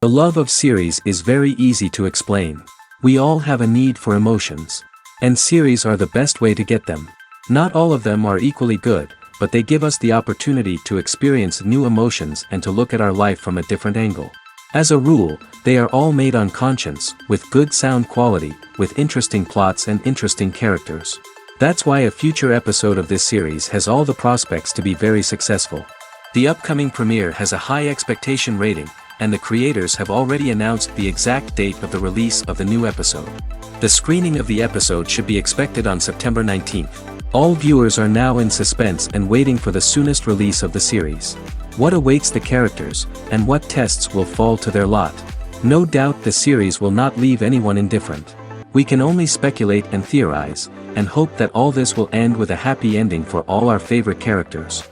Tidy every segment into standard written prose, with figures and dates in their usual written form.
The love of series is very easy to explain. We all have a need for emotions. And series are the best way to get them. Not all of them are equally good, but they give us the opportunity to experience new emotions and to look at our life from a different angle. As a rule, they are all made on conscience, with good sound quality, with interesting plots and interesting characters. That's why a future episode of this series has all the prospects to be very successful. The upcoming premiere has a high expectation rating, and the creators have already announced the exact date of the release of the new episode. The screening of the episode should be expected on September 19th. All viewers are now in suspense and waiting for the soonest release of the series. What awaits the characters, and what tests will fall to their lot? No doubt the series will not leave anyone indifferent. We can only speculate and theorize, and hope that all this will end with a happy ending for all our favorite characters.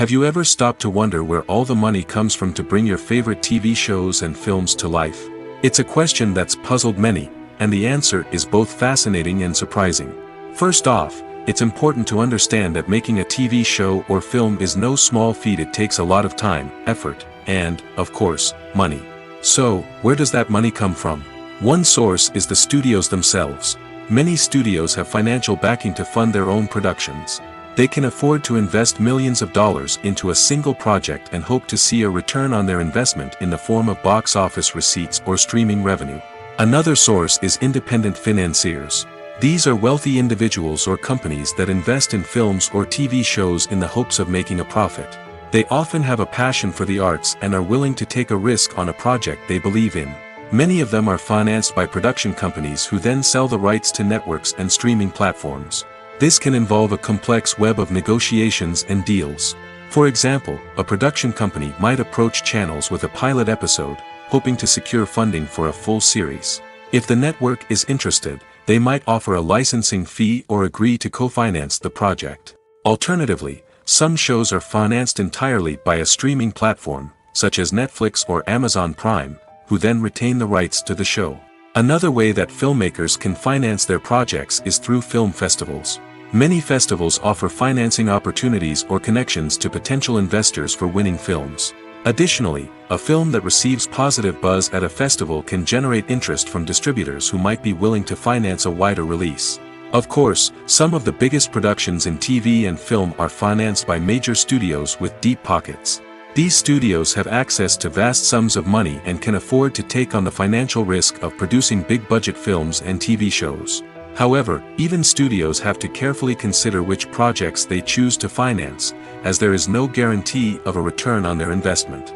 Have you ever stopped to wonder where all the money comes from to bring your favorite TV shows and films to life? It's a question that's puzzled many, and the answer is both fascinating and surprising. First off, it's important to understand that making a TV show or film is no small feat. It takes a lot of time, effort, and, of course, money. So, where does that money come from? One source is the studios themselves. Many studios have financial backing to fund their own productions. They can afford to invest millions of dollars into a single project and hope to see a return on their investment in the form of box office receipts or streaming revenue. Another source is independent financiers. These are wealthy individuals or companies that invest in films or TV shows in the hopes of making a profit. They often have a passion for the arts and are willing to take a risk on a project they believe in. Many of them are financed by production companies who then sell the rights to networks and streaming platforms. This can involve a complex web of negotiations and deals. For example, a production company might approach channels with a pilot episode, hoping to secure funding for a full series. If the network is interested, they might offer a licensing fee or agree to co-finance the project. Alternatively, some shows are financed entirely by a streaming platform, such as Netflix or Amazon Prime, who then retain the rights to the show. Another way that filmmakers can finance their projects is through film festivals. Many festivals offer financing opportunities or connections to potential investors for winning films. Additionally, a film that receives positive buzz at a festival can generate interest from distributors who might be willing to finance a wider release. Of course, some of the biggest productions in TV and film are financed by major studios with deep pockets. These studios have access to vast sums of money and can afford to take on the financial risk of producing big-budget films and TV shows. However, even studios have to carefully consider which projects they choose to finance, as there is no guarantee of a return on their investment.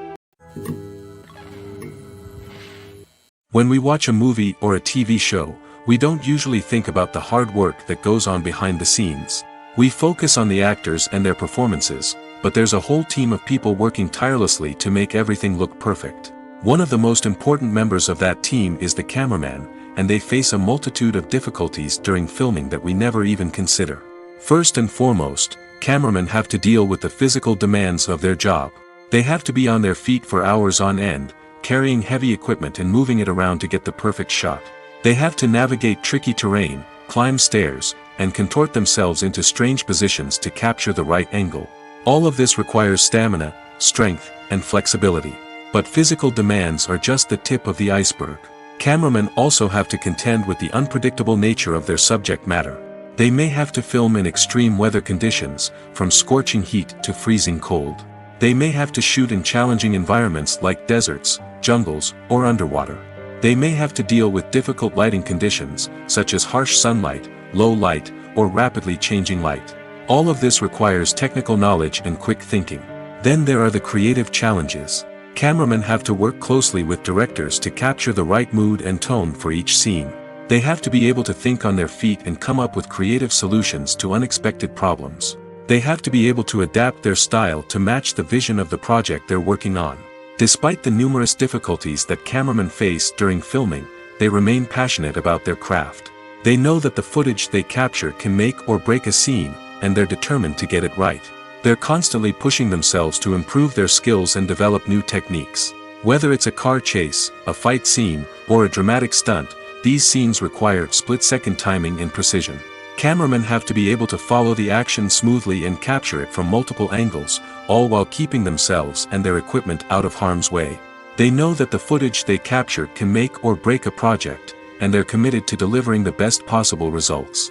When we watch a movie or a TV show, we don't usually think about the hard work that goes on behind the scenes. We focus on the actors and their performances, but there's a whole team of people working tirelessly to make everything look perfect. One of the most important members of that team is the cameraman, and they face a multitude of difficulties during filming that we never even consider. First and foremost, cameramen have to deal with the physical demands of their job. They have to be on their feet for hours on end, carrying heavy equipment and moving it around to get the perfect shot. They have to navigate tricky terrain, climb stairs, and contort themselves into strange positions to capture the right angle. All of this requires stamina, strength, and flexibility. But physical demands are just the tip of the iceberg. Cameramen also have to contend with the unpredictable nature of their subject matter. They may have to film in extreme weather conditions, from scorching heat to freezing cold. They may have to shoot in challenging environments like deserts, jungles, or underwater. They may have to deal with difficult lighting conditions, such as harsh sunlight, low light, or rapidly changing light. All of this requires technical knowledge and quick thinking. Then there are the creative challenges. Cameramen have to work closely with directors to capture the right mood and tone for each scene. They have to be able to think on their feet and come up with creative solutions to unexpected problems. They have to be able to adapt their style to match the vision of the project they're working on. Despite the numerous difficulties that cameramen face during filming, they remain passionate about their craft. They know that the footage they capture can make or break a scene, and they're determined to get it right. They're constantly pushing themselves to improve their skills and develop new techniques. Whether it's a car chase, a fight scene, or a dramatic stunt, these scenes require split-second timing and precision. Cameramen have to be able to follow the action smoothly and capture it from multiple angles, all while keeping themselves and their equipment out of harm's way. They know that the footage they capture can make or break a project, and they're committed to delivering the best possible results.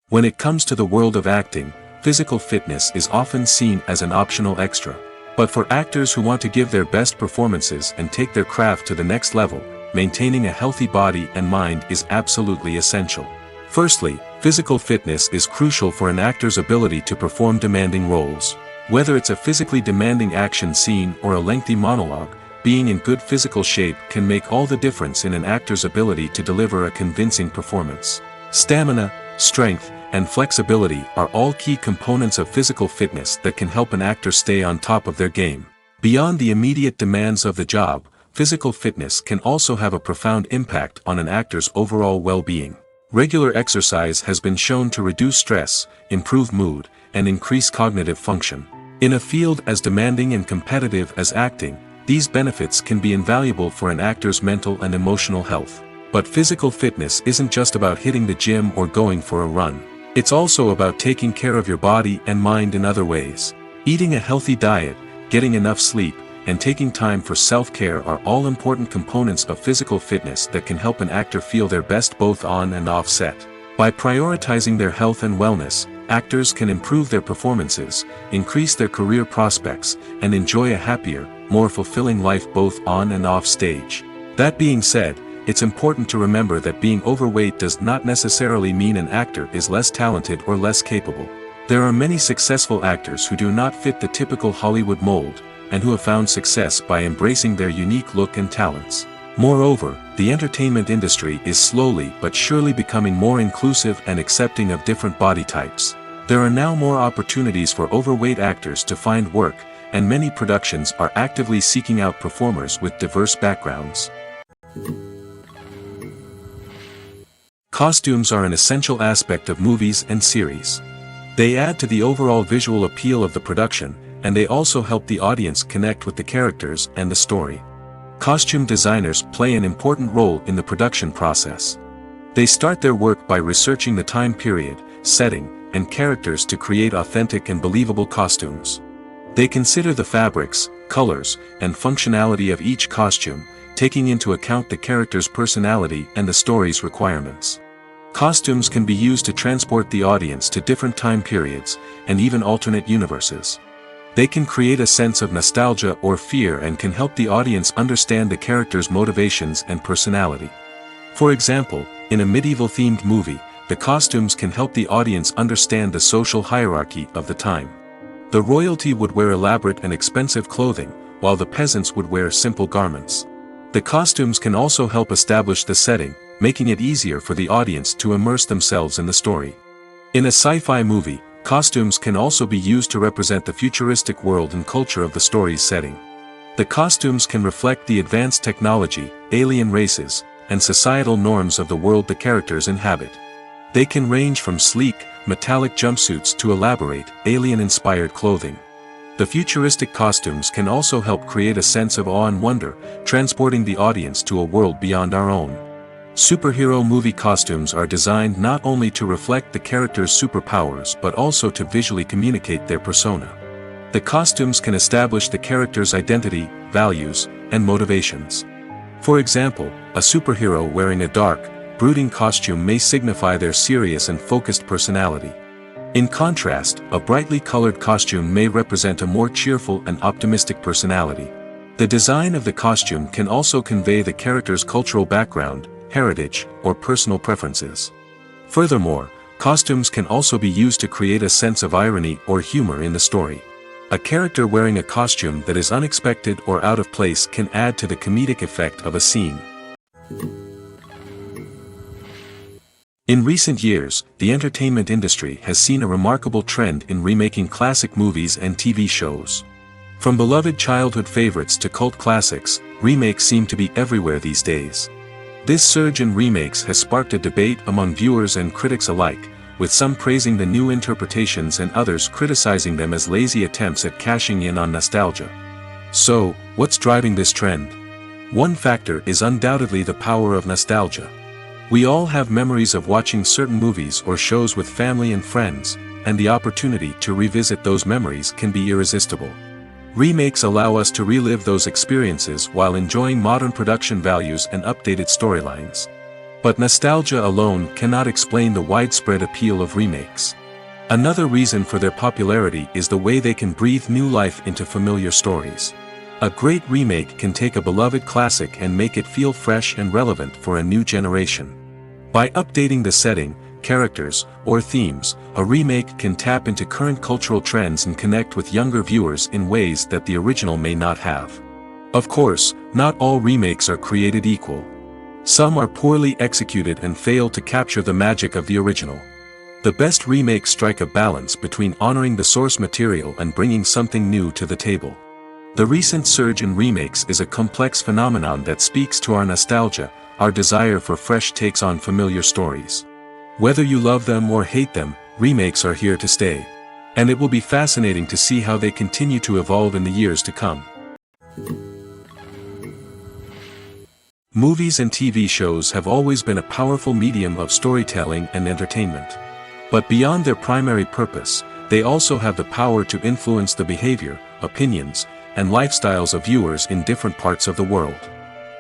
When it comes to the world of acting, physical fitness is often seen as an optional extra. But for actors who want to give their best performances and take their craft to the next level, maintaining a healthy body and mind is absolutely essential. Firstly, physical fitness is crucial for an actor's ability to perform demanding roles. Whether it's a physically demanding action scene or a lengthy monologue, being in good physical shape can make all the difference in an actor's ability to deliver a convincing performance. Stamina, strength, and flexibility are all key components of physical fitness that can help an actor stay on top of their game. Beyond the immediate demands of the job, physical fitness can also have a profound impact on an actor's overall well-being. Regular exercise has been shown to reduce stress, improve mood, and increase cognitive function. In a field as demanding and competitive as acting, these benefits can be invaluable for an actor's mental and emotional health. But physical fitness isn't just about hitting the gym or going for a run. It's also about taking care of your body and mind in other ways. Eating a healthy diet, getting enough sleep, and taking time for self-care are all important components of physical fitness that can help an actor feel their best both on and off set. By prioritizing their health and wellness, actors can improve their performances, increase their career prospects, and enjoy a happier, more fulfilling life both on and off stage. That being said, it's important to remember that being overweight does not necessarily mean an actor is less talented or less capable. There are many successful actors who do not fit the typical Hollywood mold, and who have found success by embracing their unique look and talents. Moreover, the entertainment industry is slowly but surely becoming more inclusive and accepting of different body types. There are now more opportunities for overweight actors to find work, and many productions are actively seeking out performers with diverse backgrounds. Costumes are an essential aspect of movies and series. They add to the overall visual appeal of the production, and they also help the audience connect with the characters and the story. Costume designers play an important role in the production process. They start their work by researching the time period, setting, and characters to create authentic and believable costumes. They consider the fabrics, colors, and functionality of each costume, taking into account the character's personality and the story's requirements. Costumes can be used to transport the audience to different time periods, and even alternate universes. They can create a sense of nostalgia or fear and can help the audience understand the character's motivations and personality. For example, in a medieval-themed movie, the costumes can help the audience understand the social hierarchy of the time. The royalty would wear elaborate and expensive clothing, while the peasants would wear simple garments. The costumes can also help establish the setting, making it easier for the audience to immerse themselves in the story. In a sci-fi movie, costumes can also be used to represent the futuristic world and culture of the story's setting. The costumes can reflect the advanced technology, alien races, and societal norms of the world the characters inhabit. They can range from sleek, metallic jumpsuits to elaborate, alien-inspired clothing. The futuristic costumes can also help create a sense of awe and wonder, transporting the audience to a world beyond our own. Superhero movie costumes are designed not only to reflect the character's superpowers but also to visually communicate their persona. The costumes can establish the character's identity, values, and motivations. For example, a superhero wearing a dark, brooding costume may signify their serious and focused personality. In contrast, a brightly colored costume may represent a more cheerful and optimistic personality. The design of the costume can also convey the character's cultural background, heritage, or personal preferences. Furthermore, costumes can also be used to create a sense of irony or humor in the story. A character wearing a costume that is unexpected or out of place can add to the comedic effect of a scene. In recent years, the entertainment industry has seen a remarkable trend in remaking classic movies and TV shows. From beloved childhood favorites to cult classics, remakes seem to be everywhere these days. This surge in remakes has sparked a debate among viewers and critics alike, with some praising the new interpretations and others criticizing them as lazy attempts at cashing in on nostalgia. So, what's driving this trend? One factor is undoubtedly the power of nostalgia. We all have memories of watching certain movies or shows with family and friends, and the opportunity to revisit those memories can be irresistible. Remakes allow us to relive those experiences while enjoying modern production values and updated storylines. But nostalgia alone cannot explain the widespread appeal of remakes. Another reason for their popularity is the way they can breathe new life into familiar stories. A great remake can take a beloved classic and make it feel fresh and relevant for a new generation. By updating the setting, characters, or themes, a remake can tap into current cultural trends and connect with younger viewers in ways that the original may not have. Of course, not all remakes are created equal. Some are poorly executed and fail to capture the magic of the original. The best remakes strike a balance between honoring the source material and bringing something new to the table. The recent surge in remakes is a complex phenomenon that speaks to our nostalgia, our desire for fresh takes on familiar stories. Whether you love them or hate them, remakes are here to stay. And it will be fascinating to see how they continue to evolve in the years to come. Movies and TV shows have always been a powerful medium of storytelling and entertainment. But beyond their primary purpose, they also have the power to influence the behavior, opinions, and lifestyles of viewers in different parts of the world.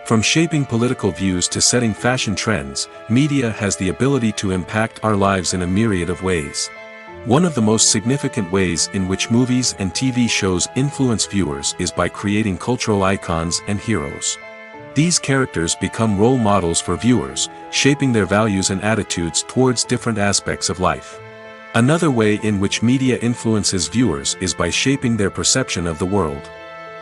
From shaping political views to setting fashion trends, media has the ability to impact our lives in a myriad of ways. One of the most significant ways in which movies and TV shows influence viewers is by creating cultural icons and heroes. These characters become role models for viewers, shaping their values and attitudes towards different aspects of life. Another way in which media influences viewers is by shaping their perception of the world.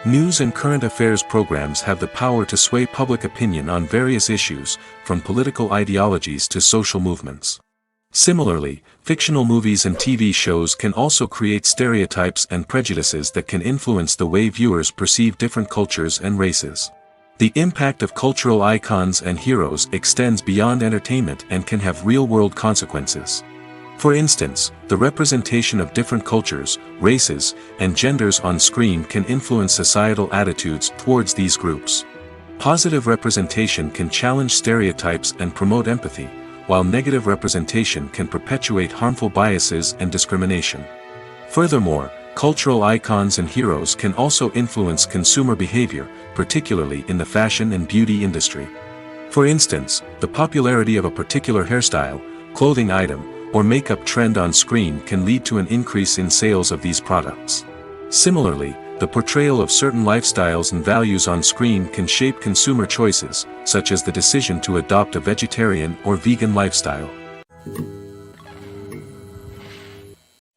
News and current affairs programs have the power to sway public opinion on various issues, from political ideologies to social movements. Similarly, fictional movies and TV shows can also create stereotypes and prejudices that can influence the way viewers perceive different cultures and races. The impact of cultural icons and heroes extends beyond entertainment and can have real-world consequences. For instance, the representation of different cultures, races, and genders on screen can influence societal attitudes towards these groups. Positive representation can challenge stereotypes and promote empathy, while negative representation can perpetuate harmful biases and discrimination. Furthermore, cultural icons and heroes can also influence consumer behavior, particularly in the fashion and beauty industry. For instance, the popularity of a particular hairstyle, clothing item, or makeup trend on screen can lead to an increase in sales of these products. Similarly, the portrayal of certain lifestyles and values on screen can shape consumer choices, such as the decision to adopt a vegetarian or vegan lifestyle.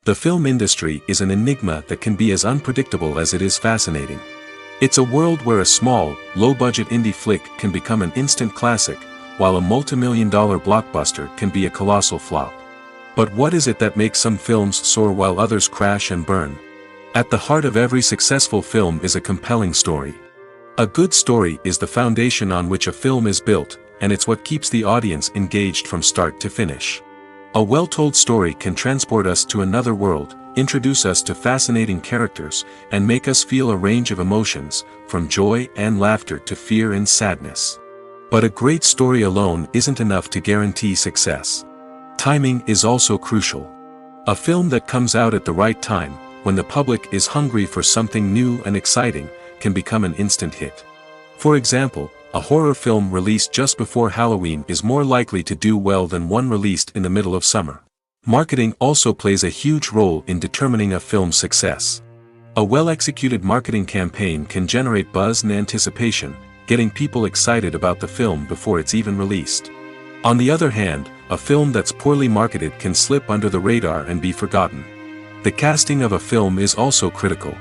The film industry is an enigma that can be as unpredictable as it is fascinating. It's a world where a small, low-budget indie flick can become an instant classic, while a multi-million-dollar blockbuster can be a colossal flop. But what is it that makes some films soar while others crash and burn? At the heart of every successful film is a compelling story. A good story is the foundation on which a film is built, and it's what keeps the audience engaged from start to finish. A well-told story can transport us to another world, introduce us to fascinating characters, and make us feel a range of emotions, from joy and laughter to fear and sadness. But a great story alone isn't enough to guarantee success. Timing is also crucial. A film that comes out at the right time, when the public is hungry for something new and exciting, can become an instant hit. For example, a horror film released just before Halloween is more likely to do well than one released in the middle of summer. Marketing also plays a huge role in determining a film's success. A well-executed marketing campaign can generate buzz and anticipation, getting people excited about the film before it's even released. On the other hand, a film that's poorly marketed can slip under the radar and be forgotten. The casting of a film is also critical.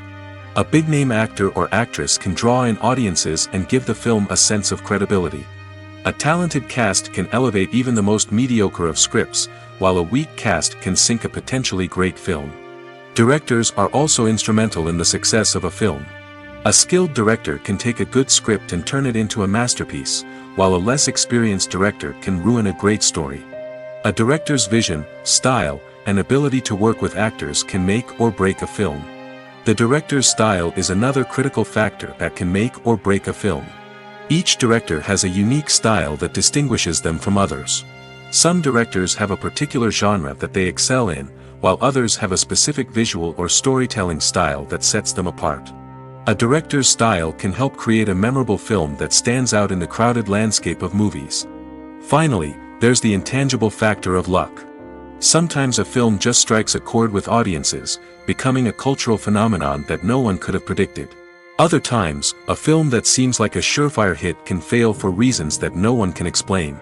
A big-name actor or actress can draw in audiences and give the film a sense of credibility. A talented cast can elevate even the most mediocre of scripts, while a weak cast can sink a potentially great film. Directors are also instrumental in the success of a film. A skilled director can take a good script and turn it into a masterpiece, while a less experienced director can ruin a great story. A director's vision, style, and ability to work with actors can make or break a film. The director's style is another critical factor that can make or break a film. Each director has a unique style that distinguishes them from others. Some directors have a particular genre that they excel in, while others have a specific visual or storytelling style that sets them apart. A director's style can help create a memorable film that stands out in the crowded landscape of movies. Finally, there's the intangible factor of luck. Sometimes a film just strikes a chord with audiences, becoming a cultural phenomenon that no one could have predicted. Other times, a film that seems like a surefire hit can fail for reasons that no one can explain.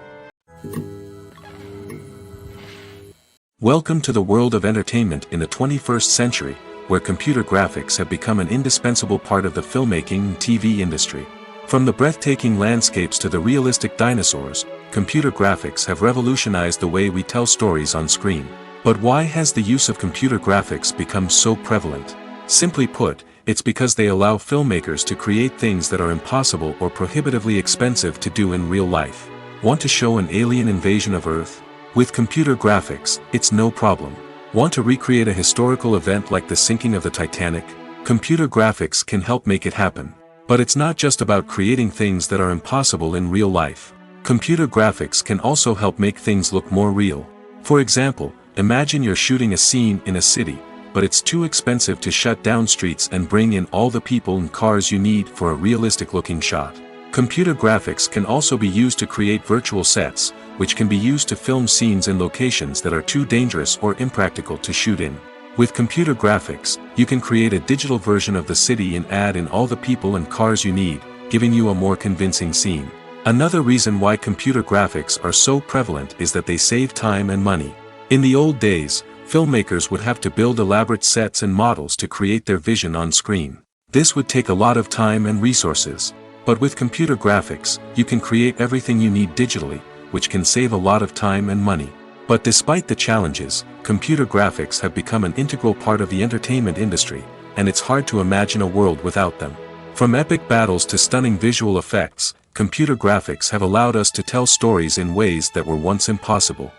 Welcome to the world of entertainment in the 21st century, where computer graphics have become an indispensable part of the filmmaking and TV industry. From the breathtaking landscapes to the realistic dinosaurs, computer graphics have revolutionized the way we tell stories on screen. But why has the use of computer graphics become so prevalent? Simply put, it's because they allow filmmakers to create things that are impossible or prohibitively expensive to do in real life. Want to show an alien invasion of Earth? With computer graphics, it's no problem. Want to recreate a historical event like the sinking of the Titanic? Computer graphics can help make it happen. But it's not just about creating things that are impossible in real life. Computer graphics can also help make things look more real. For example, imagine you're shooting a scene in a city, but it's too expensive to shut down streets and bring in all the people and cars you need for a realistic-looking shot. Computer graphics can also be used to create virtual sets, which can be used to film scenes in locations that are too dangerous or impractical to shoot in. With computer graphics, you can create a digital version of the city and add in all the people and cars you need, giving you a more convincing scene. Another reason why computer graphics are so prevalent is that they save time and money. In the old days, filmmakers would have to build elaborate sets and models to create their vision on screen. This would take a lot of time and resources. But with computer graphics, you can create everything you need digitally, which can save a lot of time and money. But despite the challenges, computer graphics have become an integral part of the entertainment industry, and it's hard to imagine a world without them. From epic battles to stunning visual effects, computer graphics have allowed us to tell stories in ways that were once impossible.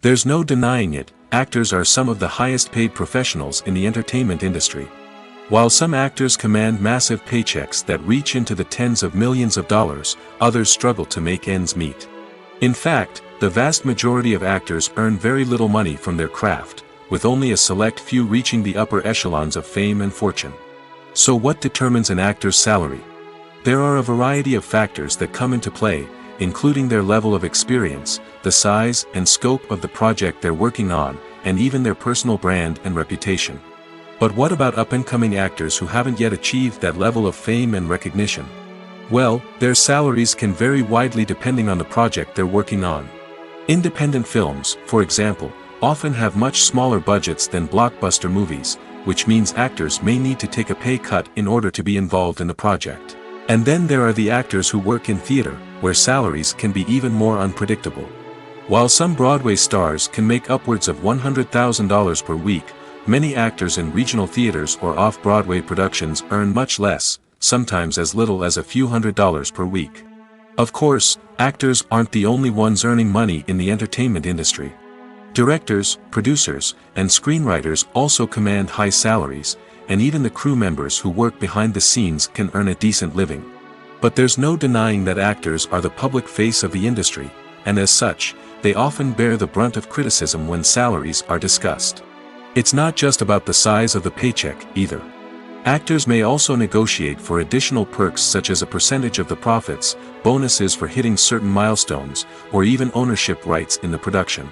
There's no denying it, actors are some of the highest paid professionals in the entertainment industry. While some actors command massive paychecks that reach into the tens of millions of dollars, others struggle to make ends meet. In fact, the vast majority of actors earn very little money from their craft, with only a select few reaching the upper echelons of fame and fortune. So what determines an actor's salary? There are a variety of factors that come into play, including their level of experience, the size and scope of the project they're working on, and even their personal brand and reputation. But what about up-and-coming actors who haven't yet achieved that level of fame and recognition? Well, their salaries can vary widely depending on the project they're working on. Independent films, for example, often have much smaller budgets than blockbuster movies, which means actors may need to take a pay cut in order to be involved in the project. And then there are the actors who work in theater, where salaries can be even more unpredictable. While some Broadway stars can make upwards of $100,000 per week, many actors in regional theaters or off-Broadway productions earn much less, sometimes as little as a few $100s per week. Of course, actors aren't the only ones earning money in the entertainment industry. Directors, producers, and screenwriters also command high salaries, and even the crew members who work behind the scenes can earn a decent living. But there's no denying that actors are the public face of the industry, and as such, they often bear the brunt of criticism when salaries are discussed. It's not just about the size of the paycheck, either. Actors may also negotiate for additional perks such as a percentage of the profits, bonuses for hitting certain milestones, or even ownership rights in the production.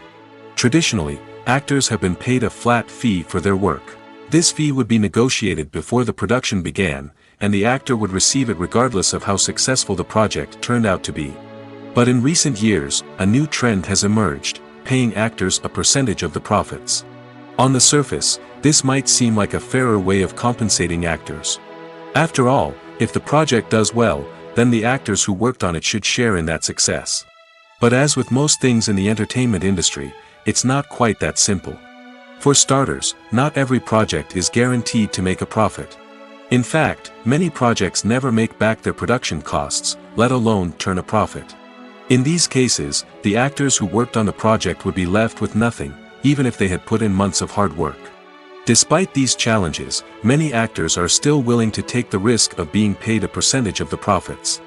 Traditionally, actors have been paid a flat fee for their work. This fee would be negotiated before the production began, and the actor would receive it regardless of how successful the project turned out to be. But in recent years, a new trend has emerged, paying actors a percentage of the profits. On the surface, this might seem like a fairer way of compensating actors. After all, if the project does well, then the actors who worked on it should share in that success. But as with most things in the entertainment industry, it's not quite that simple. For starters, not every project is guaranteed to make a profit. In fact, many projects never make back their production costs, let alone turn a profit. In these cases, the actors who worked on the project would be left with nothing, even if they had put in months of hard work. Despite these challenges, many actors are still willing to take the risk of being paid a percentage of the profits.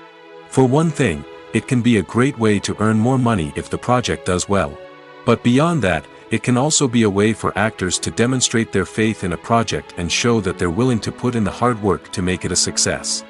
For one thing, it can be a great way to earn more money if the project does well. But beyond that, it can also be a way for actors to demonstrate their faith in a project and show that they're willing to put in the hard work to make it a success.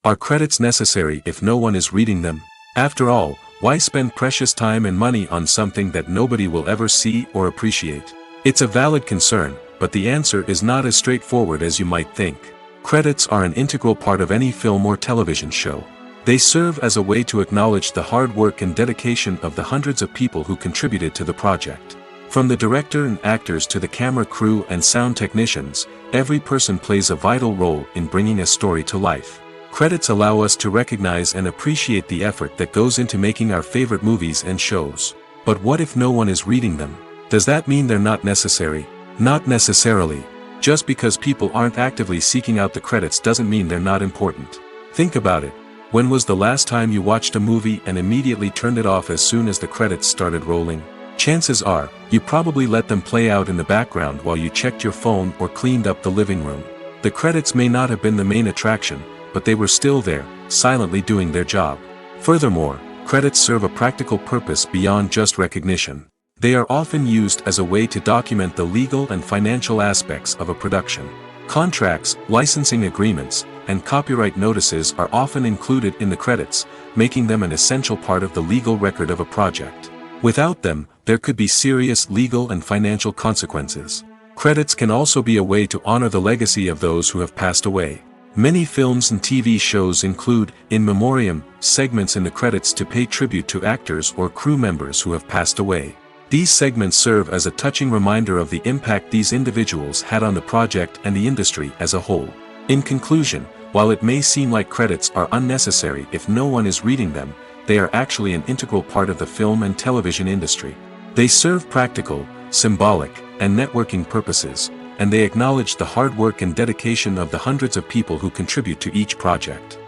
Are credits necessary if no one is reading them? After all, why spend precious time and money on something that nobody will ever see or appreciate? It's a valid concern, but the answer is not as straightforward as you might think. Credits are an integral part of any film or television show. They serve as a way to acknowledge the hard work and dedication of the hundreds of people who contributed to the project. From the director and actors to the camera crew and sound technicians, every person plays a vital role in bringing a story to life. Credits allow us to recognize and appreciate the effort that goes into making our favorite movies and shows. But what if no one is reading them? Does that mean they're not necessary? Not necessarily. Just because people aren't actively seeking out the credits doesn't mean they're not important. Think about it. When was the last time you watched a movie and immediately turned it off as soon as the credits started rolling? Chances are, you probably let them play out in the background while you checked your phone or cleaned up the living room. The credits may not have been the main attraction, but they were still there, silently doing their job. Furthermore, credits serve a practical purpose beyond just recognition. They are often used as a way to document the legal and financial aspects of a production. Contracts, licensing agreements, and copyright notices are often included in the credits, making them an essential part of the legal record of a project. Without them, there could be serious legal and financial consequences. Credits can also be a way to honor the legacy of those who have passed away. Many films and TV shows include, in memoriam, segments in the credits to pay tribute to actors or crew members who have passed away. These segments serve as a touching reminder of the impact these individuals had on the project and the industry as a whole. In conclusion, while it may seem like credits are unnecessary if no one is reading them, they are actually an integral part of the film and television industry. They serve practical, symbolic, and networking purposes, and they acknowledge the hard work and dedication of the hundreds of people who contribute to each project.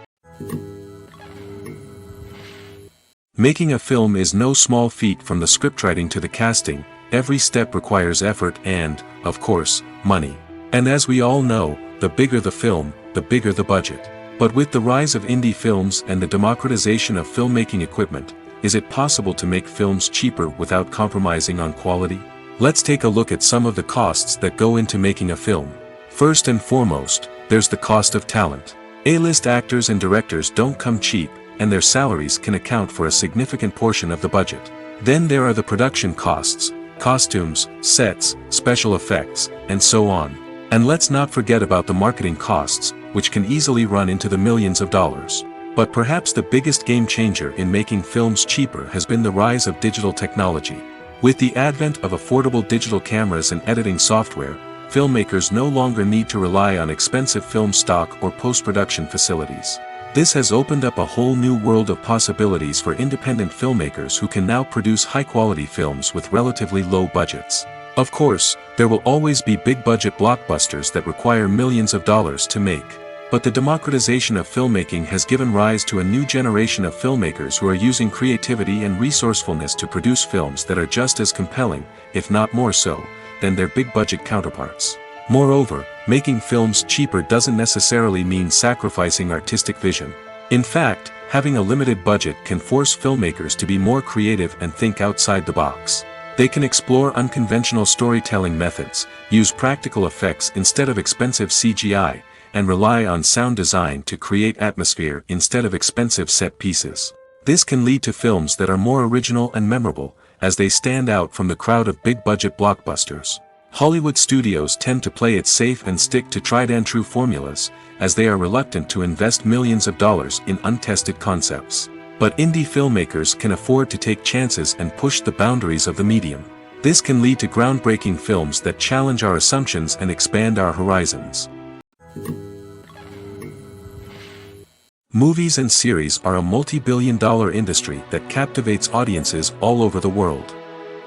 Making a film is no small feat. From the scriptwriting to the casting, every step requires effort and, of course, money. And as we all know, the bigger the film, the bigger the budget. But with the rise of indie films and the democratization of filmmaking equipment, is it possible to make films cheaper without compromising on quality? Let's take a look at some of the costs that go into making a film. First and foremost, there's the cost of talent. A-list actors and directors don't come cheap, and their salaries can account for a significant portion of the budget. Then there are the production costs, costumes, sets, special effects, and so on. And let's not forget about the marketing costs, which can easily run into the millions of dollars. But perhaps the biggest game changer in making films cheaper has been the rise of digital technology. With the advent of affordable digital cameras and editing software, filmmakers no longer need to rely on expensive film stock or post-production facilities. This has opened up a whole new world of possibilities for independent filmmakers who can now produce high-quality films with relatively low budgets. Of course, there will always be big-budget blockbusters that require millions of dollars to make. But the democratization of filmmaking has given rise to a new generation of filmmakers who are using creativity and resourcefulness to produce films that are just as compelling, if not more so, than their big-budget counterparts. Moreover, making films cheaper doesn't necessarily mean sacrificing artistic vision. In fact, having a limited budget can force filmmakers to be more creative and think outside the box. They can explore unconventional storytelling methods, use practical effects instead of expensive CGI, and rely on sound design to create atmosphere instead of expensive set pieces. This can lead to films that are more original and memorable, as they stand out from the crowd of big-budget blockbusters. Hollywood studios tend to play it safe and stick to tried-and-true formulas, as they are reluctant to invest millions of dollars in untested concepts. But indie filmmakers can afford to take chances and push the boundaries of the medium. This can lead to groundbreaking films that challenge our assumptions and expand our horizons. Movies and series are a multi-billion-dollar industry that captivates audiences all over the world.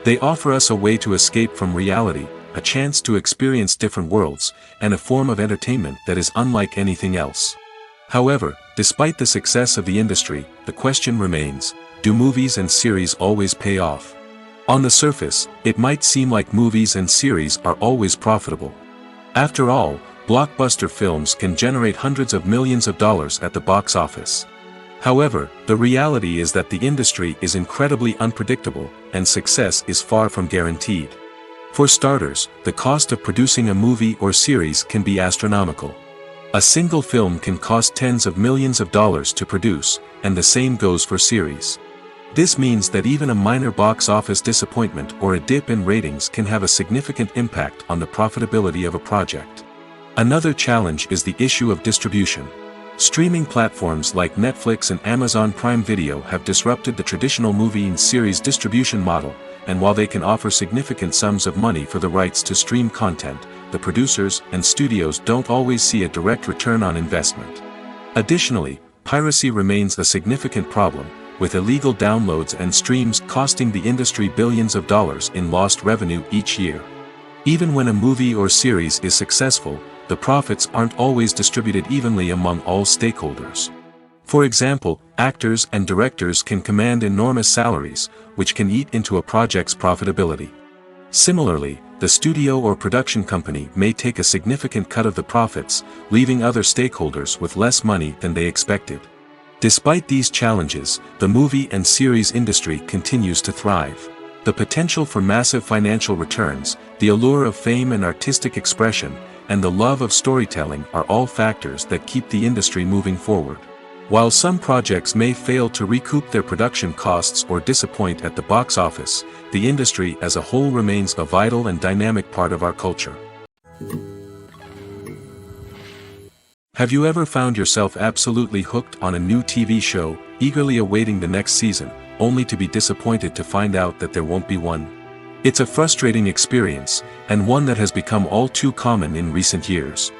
They offer us a way to escape from reality, a chance to experience different worlds, and a form of entertainment that is unlike anything else. However, despite the success of the industry, the question remains, do movies and series always pay off? On the surface, it might seem like movies and series are always profitable. After all, blockbuster films can generate hundreds of millions of dollars at the box office. However, the reality is that the industry is incredibly unpredictable, and success is far from guaranteed. For starters, the cost of producing a movie or series can be astronomical. A single film can cost tens of millions of dollars to produce, and the same goes for series. This means that even a minor box office disappointment or a dip in ratings can have a significant impact on the profitability of a project. Another challenge is the issue of distribution. Streaming platforms like Netflix and Amazon Prime Video have disrupted the traditional movie and series distribution model, and while they can offer significant sums of money for the rights to stream content, the producers and studios don't always see a direct return on investment. Additionally, piracy remains a significant problem, with illegal downloads and streams costing the industry billions of dollars in lost revenue each year. Even when a movie or series is successful, the profits aren't always distributed evenly among all stakeholders. For example, actors and directors can command enormous salaries, which can eat into a project's profitability. Similarly, the studio or production company may take a significant cut of the profits, leaving other stakeholders with less money than they expected. Despite these challenges, the movie and series industry continues to thrive. The potential for massive financial returns, the allure of fame and artistic expression, and the love of storytelling are all factors that keep the industry moving forward. While some projects may fail to recoup their production costs or disappoint at the box office, the industry as a whole remains a vital and dynamic part of our culture. Have you ever found yourself absolutely hooked on a new TV show, eagerly awaiting the next season, only to be disappointed to find out that there won't be one? It's a frustrating experience, and one that has become all too common in recent years.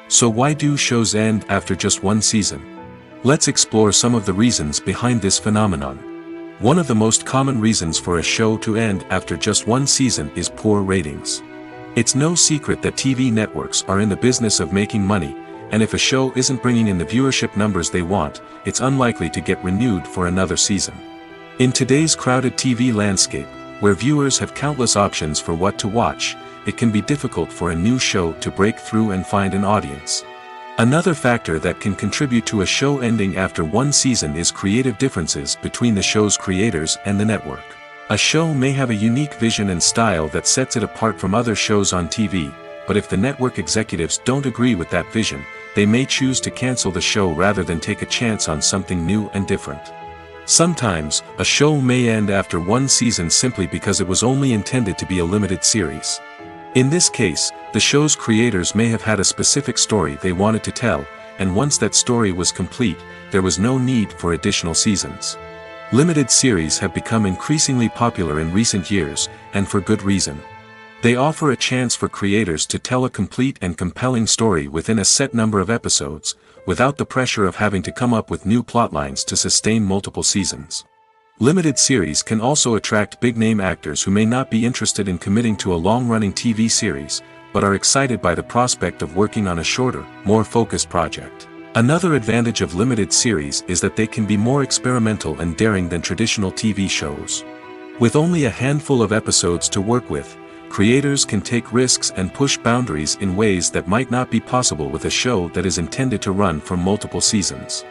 So why do shows end after just one season? Let's explore some of the reasons behind this phenomenon. One of the most common reasons for a show to end after just one season is poor ratings. It's no secret that TV networks are in the business of making money, and if a show isn't bringing in the viewership numbers they want, it's unlikely to get renewed for another season. In today's crowded TV landscape, where viewers have countless options for what to watch, it can be difficult for a new show to break through and find an audience. Another factor that can contribute to a show ending after one season is creative differences between the show's creators and the network. A show may have a unique vision and style that sets it apart from other shows on TV, but if the network executives don't agree with that vision, they may choose to cancel the show rather than take a chance on something new and different. Sometimes, a show may end after one season simply because it was only intended to be a limited series. In this case, the show's creators may have had a specific story they wanted to tell, and once that story was complete, there was no need for additional seasons. Limited series have become increasingly popular in recent years, and for good reason. They offer a chance for creators to tell a complete and compelling story within a set number of episodes, without the pressure of having to come up with new plotlines to sustain multiple seasons. Limited series can also attract big-name actors who may not be interested in committing to a long-running TV series, but are excited by the prospect of working on a shorter, more focused project. Another advantage of limited series is that they can be more experimental and daring than traditional TV shows. With only a handful of episodes to work with, creators can take risks and push boundaries in ways that might not be possible with a show that is intended to run for multiple seasons.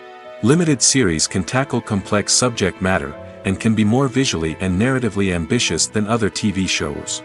Limited series can tackle complex subject matter, and can be more visually and narratively ambitious than other TV shows.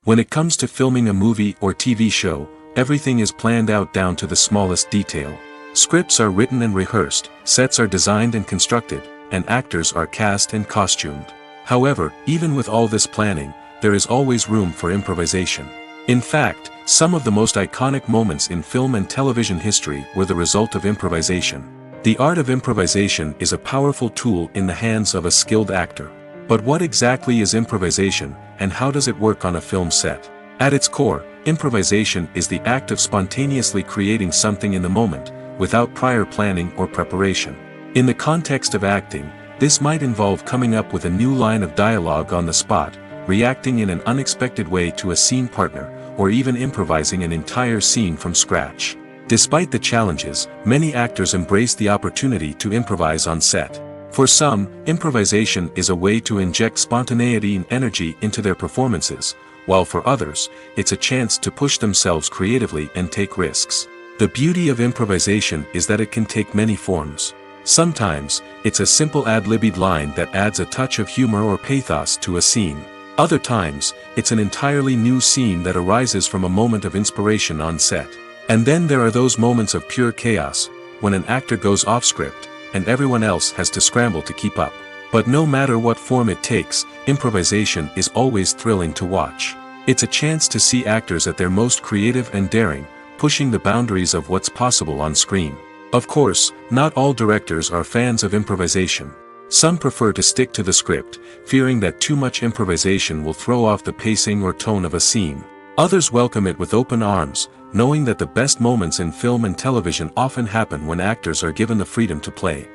When it comes to filming a movie or TV show, everything is planned out down to the smallest detail. Scripts are written and rehearsed, sets are designed and constructed, and actors are cast and costumed. However, even with all this planning, there is always room for improvisation. In fact, some of the most iconic moments in film and television history were the result of improvisation. The art of improvisation is a powerful tool in the hands of a skilled actor. But what exactly is improvisation, and how does it work on a film set? At its core, improvisation is the act of spontaneously creating something in the moment, without prior planning or preparation. In the context of acting, this might involve coming up with a new line of dialogue on the spot, reacting in an unexpected way to a scene partner, or even improvising an entire scene from scratch. Despite the challenges, many actors embrace the opportunity to improvise on set. For some, improvisation is a way to inject spontaneity and energy into their performances, while for others, it's a chance to push themselves creatively and take risks. The beauty of improvisation is that it can take many forms. Sometimes, it's a simple ad-libbed line that adds a touch of humor or pathos to a scene. Other times, it's an entirely new scene that arises from a moment of inspiration on set. And then there are those moments of pure chaos, when an actor goes off script, and everyone else has to scramble to keep up. But no matter what form it takes, improvisation is always thrilling to watch. It's a chance to see actors at their most creative and daring, pushing the boundaries of what's possible on screen. Of course, not all directors are fans of improvisation. Some prefer to stick to the script, fearing that too much improvisation will throw off the pacing or tone of a scene. Others welcome it with open arms, knowing that the best moments in film and television often happen when actors are given the freedom to play.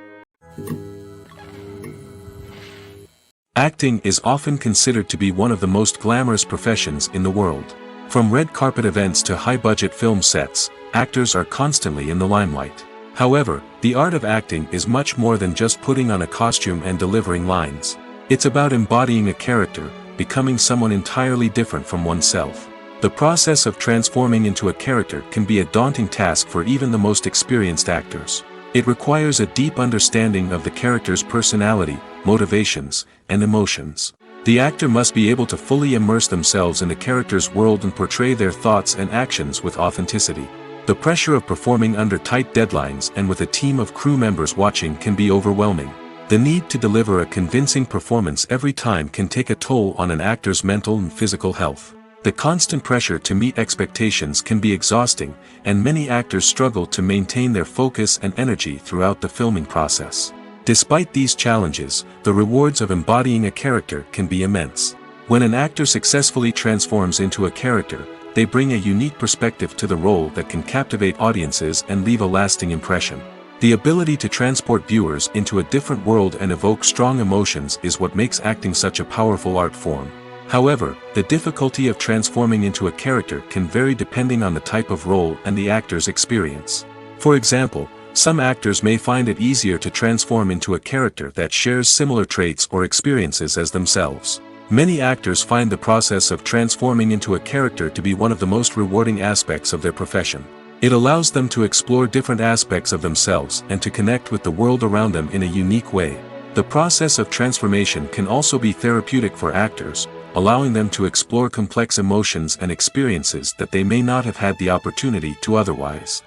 Acting is often considered to be one of the most glamorous professions in the world. From red carpet events to high-budget film sets, actors are constantly in the limelight. However, the art of acting is much more than just putting on a costume and delivering lines. It's about embodying a character, becoming someone entirely different from oneself. The process of transforming into a character can be a daunting task for even the most experienced actors. It requires a deep understanding of the character's personality, motivations, and emotions. The actor must be able to fully immerse themselves in the character's world and portray their thoughts and actions with authenticity. The pressure of performing under tight deadlines and with a team of crew members watching can be overwhelming. The need to deliver a convincing performance every time can take a toll on an actor's mental and physical health. The constant pressure to meet expectations can be exhausting, and many actors struggle to maintain their focus and energy throughout the filming process. Despite these challenges, the rewards of embodying a character can be immense. When an actor successfully transforms into a character, they bring a unique perspective to the role that can captivate audiences and leave a lasting impression. The ability to transport viewers into a different world and evoke strong emotions is what makes acting such a powerful art form. However, the difficulty of transforming into a character can vary depending on the type of role and the actor's experience. For example, some actors may find it easier to transform into a character that shares similar traits or experiences as themselves. Many actors find the process of transforming into a character to be one of the most rewarding aspects of their profession. It allows them to explore different aspects of themselves and to connect with the world around them in a unique way. The process of transformation can also be therapeutic for actors, allowing them to explore complex emotions and experiences that they may not have had the opportunity to otherwise.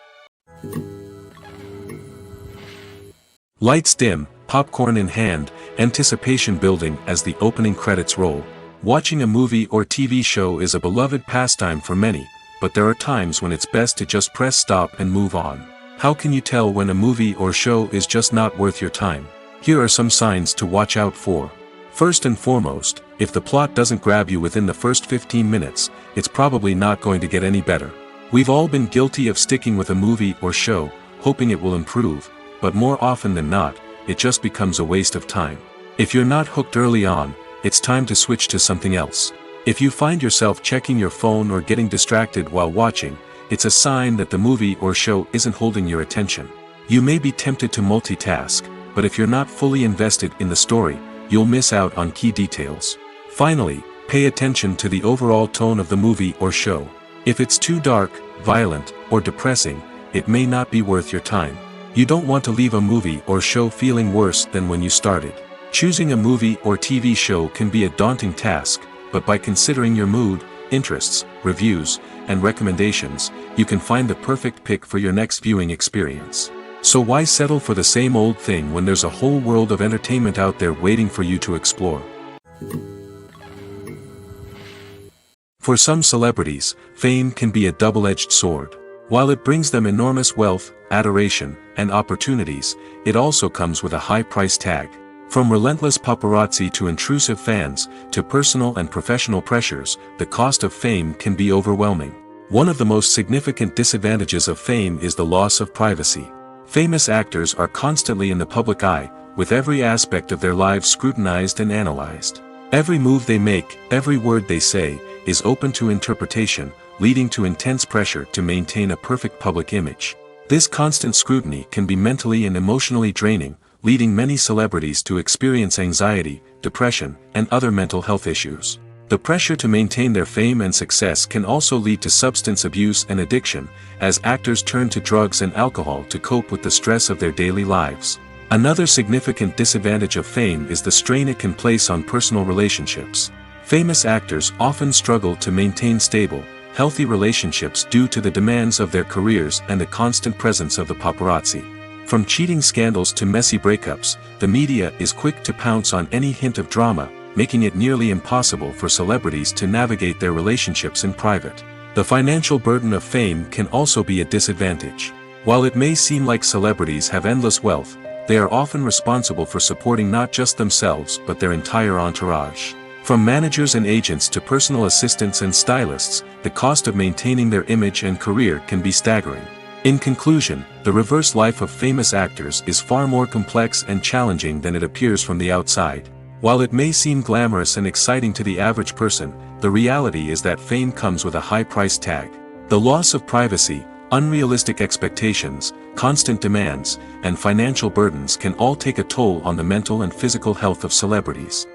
Lights dim, popcorn in hand, anticipation building as the opening credits roll. Watching a movie or TV show is a beloved pastime for many, but there are times when it's best to just press stop and move on. How can you tell when a movie or show is just not worth your time? Here are some signs to watch out for. First and foremost, if the plot doesn't grab you within the first 15 minutes, it's probably not going to get any better. We've all been guilty of sticking with a movie or show, hoping it will improve, but more often than not, it just becomes a waste of time. If you're not hooked early on, it's time to switch to something else. If you find yourself checking your phone or getting distracted while watching, it's a sign that the movie or show isn't holding your attention. You may be tempted to multitask, but if you're not fully invested in the story, you'll miss out on key details. Finally, pay attention to the overall tone of the movie or show. If it's too dark, violent, or depressing, it may not be worth your time. You don't want to leave a movie or show feeling worse than when you started. Choosing a movie or TV show can be a daunting task, but by considering your mood, interests, reviews, and recommendations, you can find the perfect pick for your next viewing experience. So why settle for the same old thing when there's a whole world of entertainment out there waiting for you to explore? For some celebrities, fame can be a double-edged sword. While it brings them enormous wealth, adoration, and opportunities, it also comes with a high price tag. From relentless paparazzi to intrusive fans, to personal and professional pressures, the cost of fame can be overwhelming. One of the most significant disadvantages of fame is the loss of privacy. Famous actors are constantly in the public eye, with every aspect of their lives scrutinized and analyzed. Every move they make, every word they say, is open to interpretation, leading to intense pressure to maintain a perfect public image. This constant scrutiny can be mentally and emotionally draining, leading many celebrities to experience anxiety, depression, and other mental health issues. The pressure to maintain their fame and success can also lead to substance abuse and addiction, as actors turn to drugs and alcohol to cope with the stress of their daily lives. Another significant disadvantage of fame is the strain it can place on personal relationships. Famous actors often struggle to maintain stable, healthy relationships due to the demands of their careers and the constant presence of the paparazzi. From cheating scandals to messy breakups, the media is quick to pounce on any hint of drama, making it nearly impossible for celebrities to navigate their relationships in private. The financial burden of fame can also be a disadvantage. While it may seem like celebrities have endless wealth, they are often responsible for supporting not just themselves but their entire entourage. From managers and agents to personal assistants and stylists, the cost of maintaining their image and career can be staggering. In conclusion, the reverse life of famous actors is far more complex and challenging than it appears from the outside. While it may seem glamorous and exciting to the average person, the reality is that fame comes with a high price tag. The loss of privacy, unrealistic expectations, constant demands, and financial burdens can all take a toll on the mental and physical health of celebrities.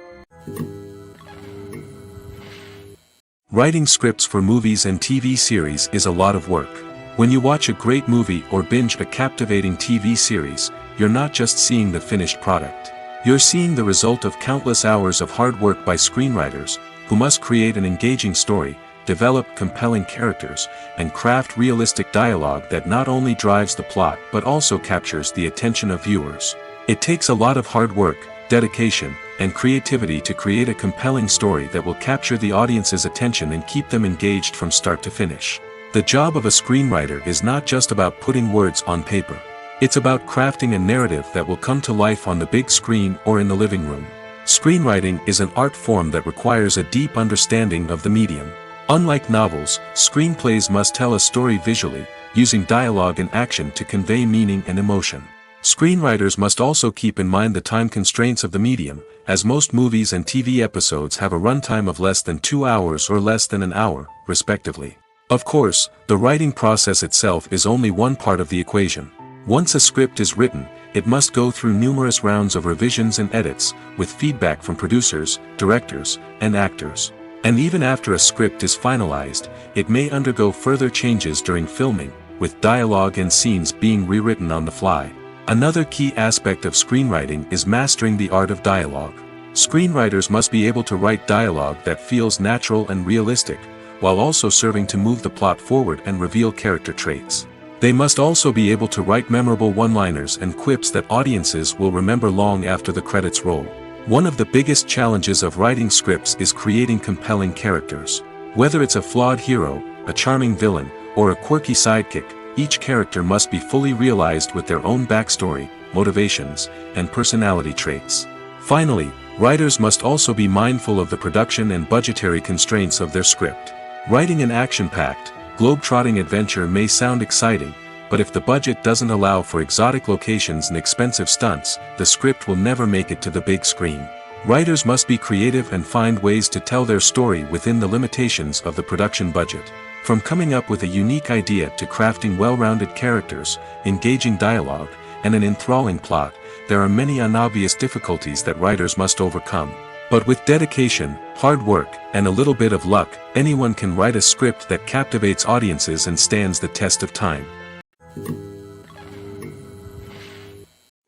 Writing scripts for movies and TV series is a lot of work. When you watch a great movie or binge a captivating TV series, you're not just seeing the finished product. You're seeing the result of countless hours of hard work by screenwriters, who must create an engaging story, develop compelling characters, and craft realistic dialogue that not only drives the plot but also captures the attention of viewers. It takes a lot of hard work, dedication, and creativity to create a compelling story that will capture the audience's attention and keep them engaged from start to finish. The job of a screenwriter is not just about putting words on paper. It's about crafting a narrative that will come to life on the big screen or in the living room. Screenwriting is an art form that requires a deep understanding of the medium. Unlike novels, screenplays must tell a story visually, using dialogue and action to convey meaning and emotion. Screenwriters must also keep in mind the time constraints of the medium, as most movies and TV episodes have a runtime of less than 2 hours or less than an hour, respectively. Of course, the writing process itself is only one part of the equation. Once a script is written, it must go through numerous rounds of revisions and edits, with feedback from producers, directors, and actors. And even after a script is finalized, it may undergo further changes during filming, with dialogue and scenes being rewritten on the fly. Another key aspect of screenwriting is mastering the art of dialogue. Screenwriters must be able to write dialogue that feels natural and realistic, while also serving to move the plot forward and reveal character traits. They must also be able to write memorable one-liners and quips that audiences will remember long after the credits roll. One of the biggest challenges of writing scripts is creating compelling characters. Whether it's a flawed hero, a charming villain, or a quirky sidekick, each character must be fully realized with their own backstory, motivations, and personality traits. Finally, writers must also be mindful of the production and budgetary constraints of their script. Writing an action-packed, globe-trotting adventure may sound exciting, but if the budget doesn't allow for exotic locations and expensive stunts, the script will never make it to the big screen. Writers must be creative and find ways to tell their story within the limitations of the production budget. From coming up with a unique idea to crafting well-rounded characters, engaging dialogue, and an enthralling plot, there are many unobvious difficulties that writers must overcome. But with dedication, hard work, and a little bit of luck, anyone can write a script that captivates audiences and stands the test of time.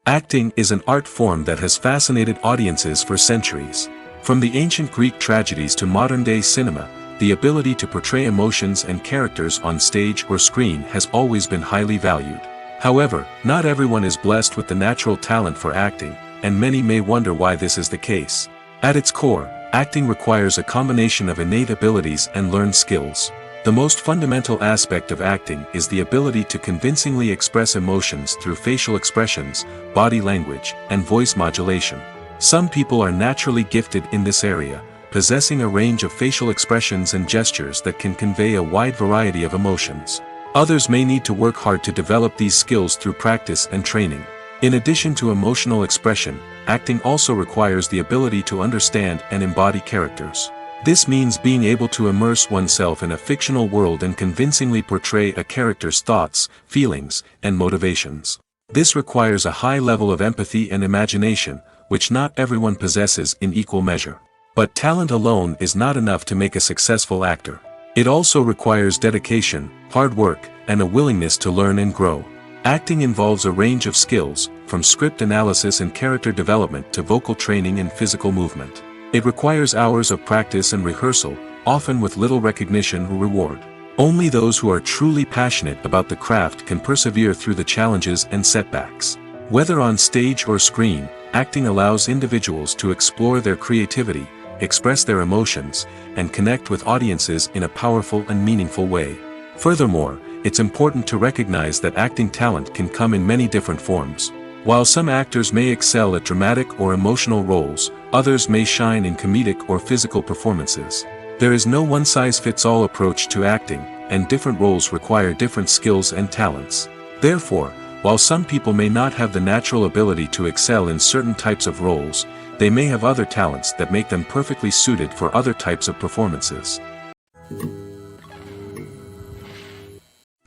Acting is an art form that has fascinated audiences for centuries. From the ancient Greek tragedies to modern-day cinema, the ability to portray emotions and characters on stage or screen has always been highly valued. However, not everyone is blessed with the natural talent for acting, and many may wonder why this is the case. At its core, acting requires a combination of innate abilities and learned skills. The most fundamental aspect of acting is the ability to convincingly express emotions through facial expressions, body language, and voice modulation. Some people are naturally gifted in this area, possessing a range of facial expressions and gestures that can convey a wide variety of emotions. Others may need to work hard to develop these skills through practice and training. In addition to emotional expression, acting also requires the ability to understand and embody characters. This means being able to immerse oneself in a fictional world and convincingly portray a character's thoughts, feelings, and motivations. This requires a high level of empathy and imagination, which not everyone possesses in equal measure. But talent alone is not enough to make a successful actor. It also requires dedication, hard work, and a willingness to learn and grow. Acting involves a range of skills, from script analysis and character development to vocal training and physical movement. It requires hours of practice and rehearsal, often with little recognition or reward. Only those who are truly passionate about the craft can persevere through the challenges and setbacks. Whether on stage or screen, acting allows individuals to explore their creativity, express their emotions, and connect with audiences in a powerful and meaningful way. Furthermore, it's important to recognize that acting talent can come in many different forms. While some actors may excel at dramatic or emotional roles, others may shine in comedic or physical performances. There is no one-size-fits-all approach to acting, and different roles require different skills and talents. Therefore, while some people may not have the natural ability to excel in certain types of roles, they may have other talents that make them perfectly suited for other types of performances.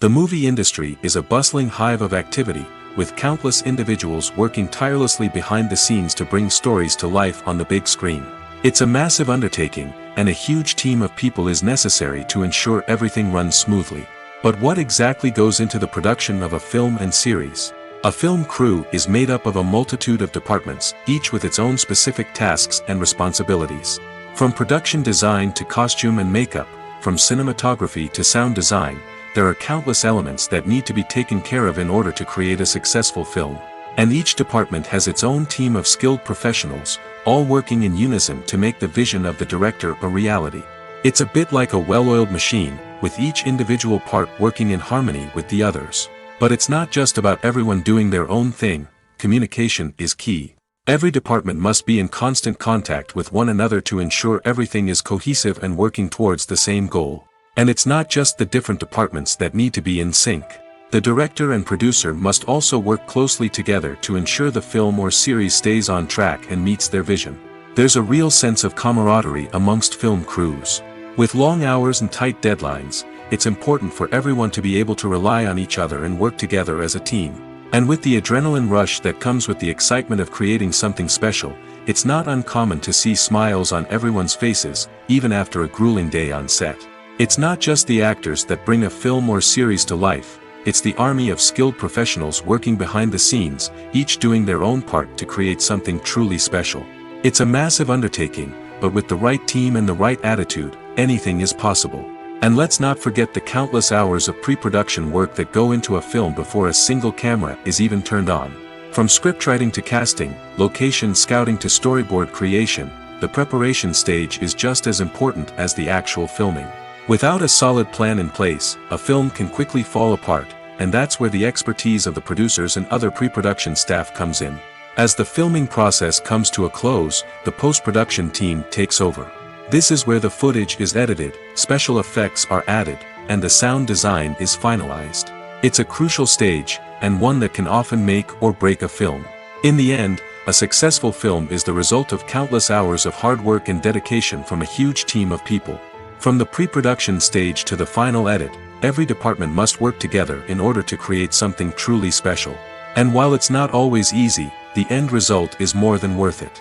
The movie industry is a bustling hive of activity, with countless individuals working tirelessly behind the scenes to bring stories to life on the big screen. It's a massive undertaking, and a huge team of people is necessary to ensure everything runs smoothly. But what exactly goes into the production of a film and series? A film crew is made up of a multitude of departments, each with its own specific tasks and responsibilities. From production design to costume and makeup, from cinematography to sound design, there are countless elements that need to be taken care of in order to create a successful film. And each department has its own team of skilled professionals, all working in unison to make the vision of the director a reality. It's a bit like a well-oiled machine, with each individual part working in harmony with the others. But it's not just about everyone doing their own thing. Communication is key. Every department must be in constant contact with one another to ensure everything is cohesive and working towards the same goal. And it's not just the different departments that need to be in sync. The director and producer must also work closely together to ensure the film or series stays on track and meets their vision. There's a real sense of camaraderie amongst film crews. With long hours and tight deadlines, it's important for everyone to be able to rely on each other and work together as a team. And with the adrenaline rush that comes with the excitement of creating something special, it's not uncommon to see smiles on everyone's faces, even after a grueling day on set. It's not just the actors that bring a film or series to life, it's the army of skilled professionals working behind the scenes, each doing their own part to create something truly special. It's a massive undertaking, but with the right team and the right attitude, anything is possible. And let's not forget the countless hours of pre-production work that go into a film before a single camera is even turned on. From scriptwriting to casting, location scouting to storyboard creation, the preparation stage is just as important as the actual filming. Without a solid plan in place, a film can quickly fall apart, and that's where the expertise of the producers and other pre-production staff comes in. As the filming process comes to a close, the post-production team takes over. This is where the footage is edited, special effects are added, and the sound design is finalized. It's a crucial stage, and one that can often make or break a film. In the end, a successful film is the result of countless hours of hard work and dedication from a huge team of people. From the pre-production stage to the final edit, every department must work together in order to create something truly special. And while it's not always easy, the end result is more than worth it.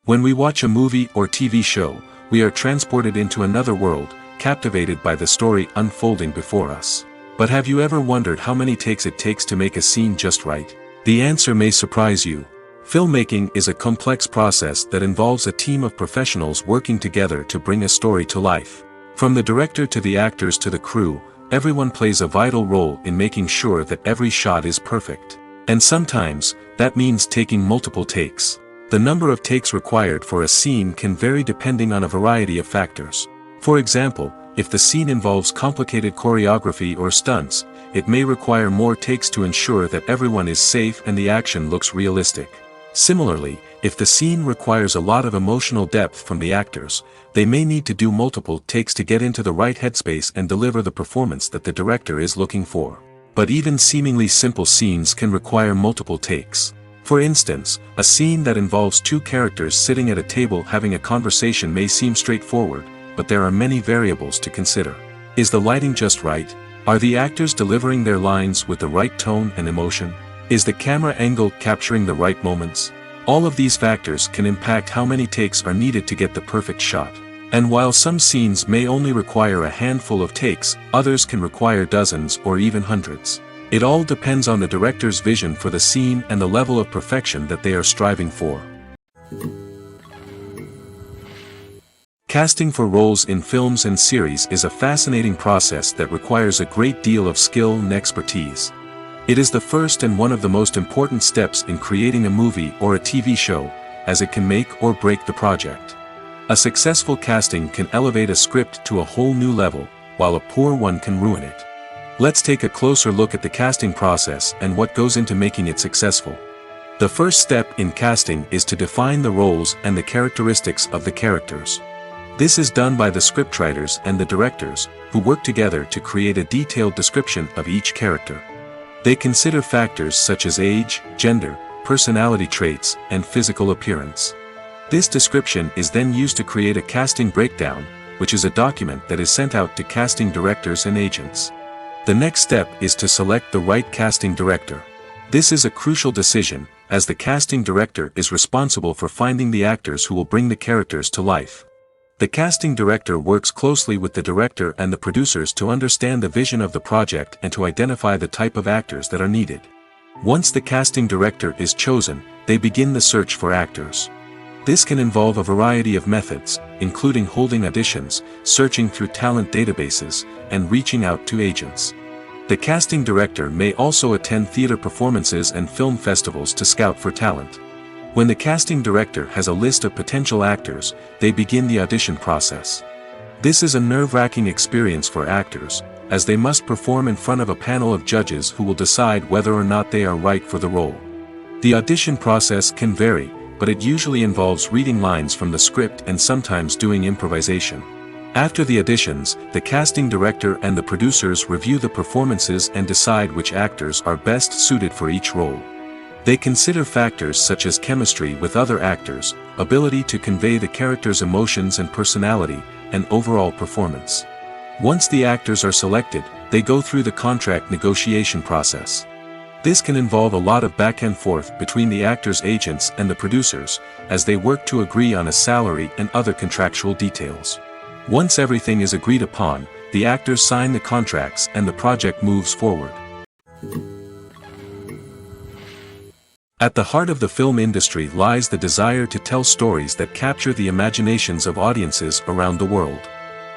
When we watch a movie or TV show, we are transported into another world, captivated by the story unfolding before us. But have you ever wondered how many takes it takes to make a scene just right? The answer may surprise you. Filmmaking is a complex process that involves a team of professionals working together to bring a story to life. From the director to the actors to the crew, everyone plays a vital role in making sure that every shot is perfect. And sometimes, that means taking multiple takes. The number of takes required for a scene can vary depending on a variety of factors. For example, if the scene involves complicated choreography or stunts, it may require more takes to ensure that everyone is safe and the action looks realistic. Similarly, if the scene requires a lot of emotional depth from the actors, they may need to do multiple takes to get into the right headspace and deliver the performance that the director is looking for. But even seemingly simple scenes can require multiple takes. For instance, a scene that involves two characters sitting at a table having a conversation may seem straightforward, but there are many variables to consider. Is the lighting just right? Are the actors delivering their lines with the right tone and emotion? Is the camera angle capturing the right moments? All of these factors can impact how many takes are needed to get the perfect shot. And while some scenes may only require a handful of takes, others can require dozens or even hundreds. It all depends on the director's vision for the scene and the level of perfection that they are striving for. Casting for roles in films and series is a fascinating process that requires a great deal of skill and expertise. It is the first and one of the most important steps in creating a movie or a TV show, as it can make or break the project. A successful casting can elevate a script to a whole new level, while a poor one can ruin it. Let's take a closer look at the casting process and what goes into making it successful. The first step in casting is to define the roles and the characteristics of the characters. This is done by the scriptwriters and the directors, who work together to create a detailed description of each character. They consider factors such as age, gender, personality traits, and physical appearance. This description is then used to create a casting breakdown, which is a document that is sent out to casting directors and agents. The next step is to select the right casting director. This is a crucial decision, as the casting director is responsible for finding the actors who will bring the characters to life. The casting director works closely with the director and the producers to understand the vision of the project and to identify the type of actors that are needed. Once the casting director is chosen, they begin the search for actors. This can involve a variety of methods, including holding auditions, searching through talent databases, and reaching out to agents. The casting director may also attend theater performances and film festivals to scout for talent. When the casting director has a list of potential actors, they begin the audition process. This is a nerve-wracking experience for actors, as they must perform in front of a panel of judges who will decide whether or not they are right for the role. The audition process can vary, but it usually involves reading lines from the script and sometimes doing improvisation. After the auditions, the casting director and the producers review the performances and decide which actors are best suited for each role. They consider factors such as chemistry with other actors, ability to convey the character's emotions and personality, and overall performance. Once the actors are selected, they go through the contract negotiation process. This can involve a lot of back and forth between the actors' agents and the producers, as they work to agree on a salary and other contractual details. Once everything is agreed upon, the actors sign the contracts and the project moves forward. At the heart of the film industry lies the desire to tell stories that capture the imaginations of audiences around the world.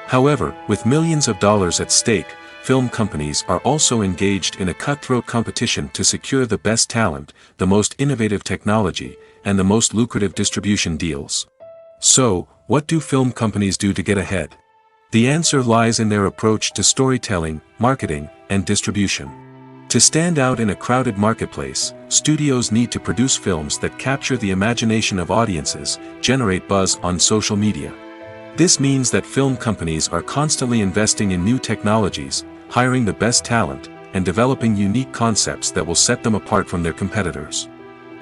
However, with millions of dollars at stake, film companies are also engaged in a cutthroat competition to secure the best talent, the most innovative technology, and the most lucrative distribution deals. So, what do film companies do to get ahead? The answer lies in their approach to storytelling, marketing, and distribution. To stand out in a crowded marketplace, studios need to produce films that capture the imagination of audiences, generate buzz on social media. This means that film companies are constantly investing in new technologies, hiring the best talent, and developing unique concepts that will set them apart from their competitors.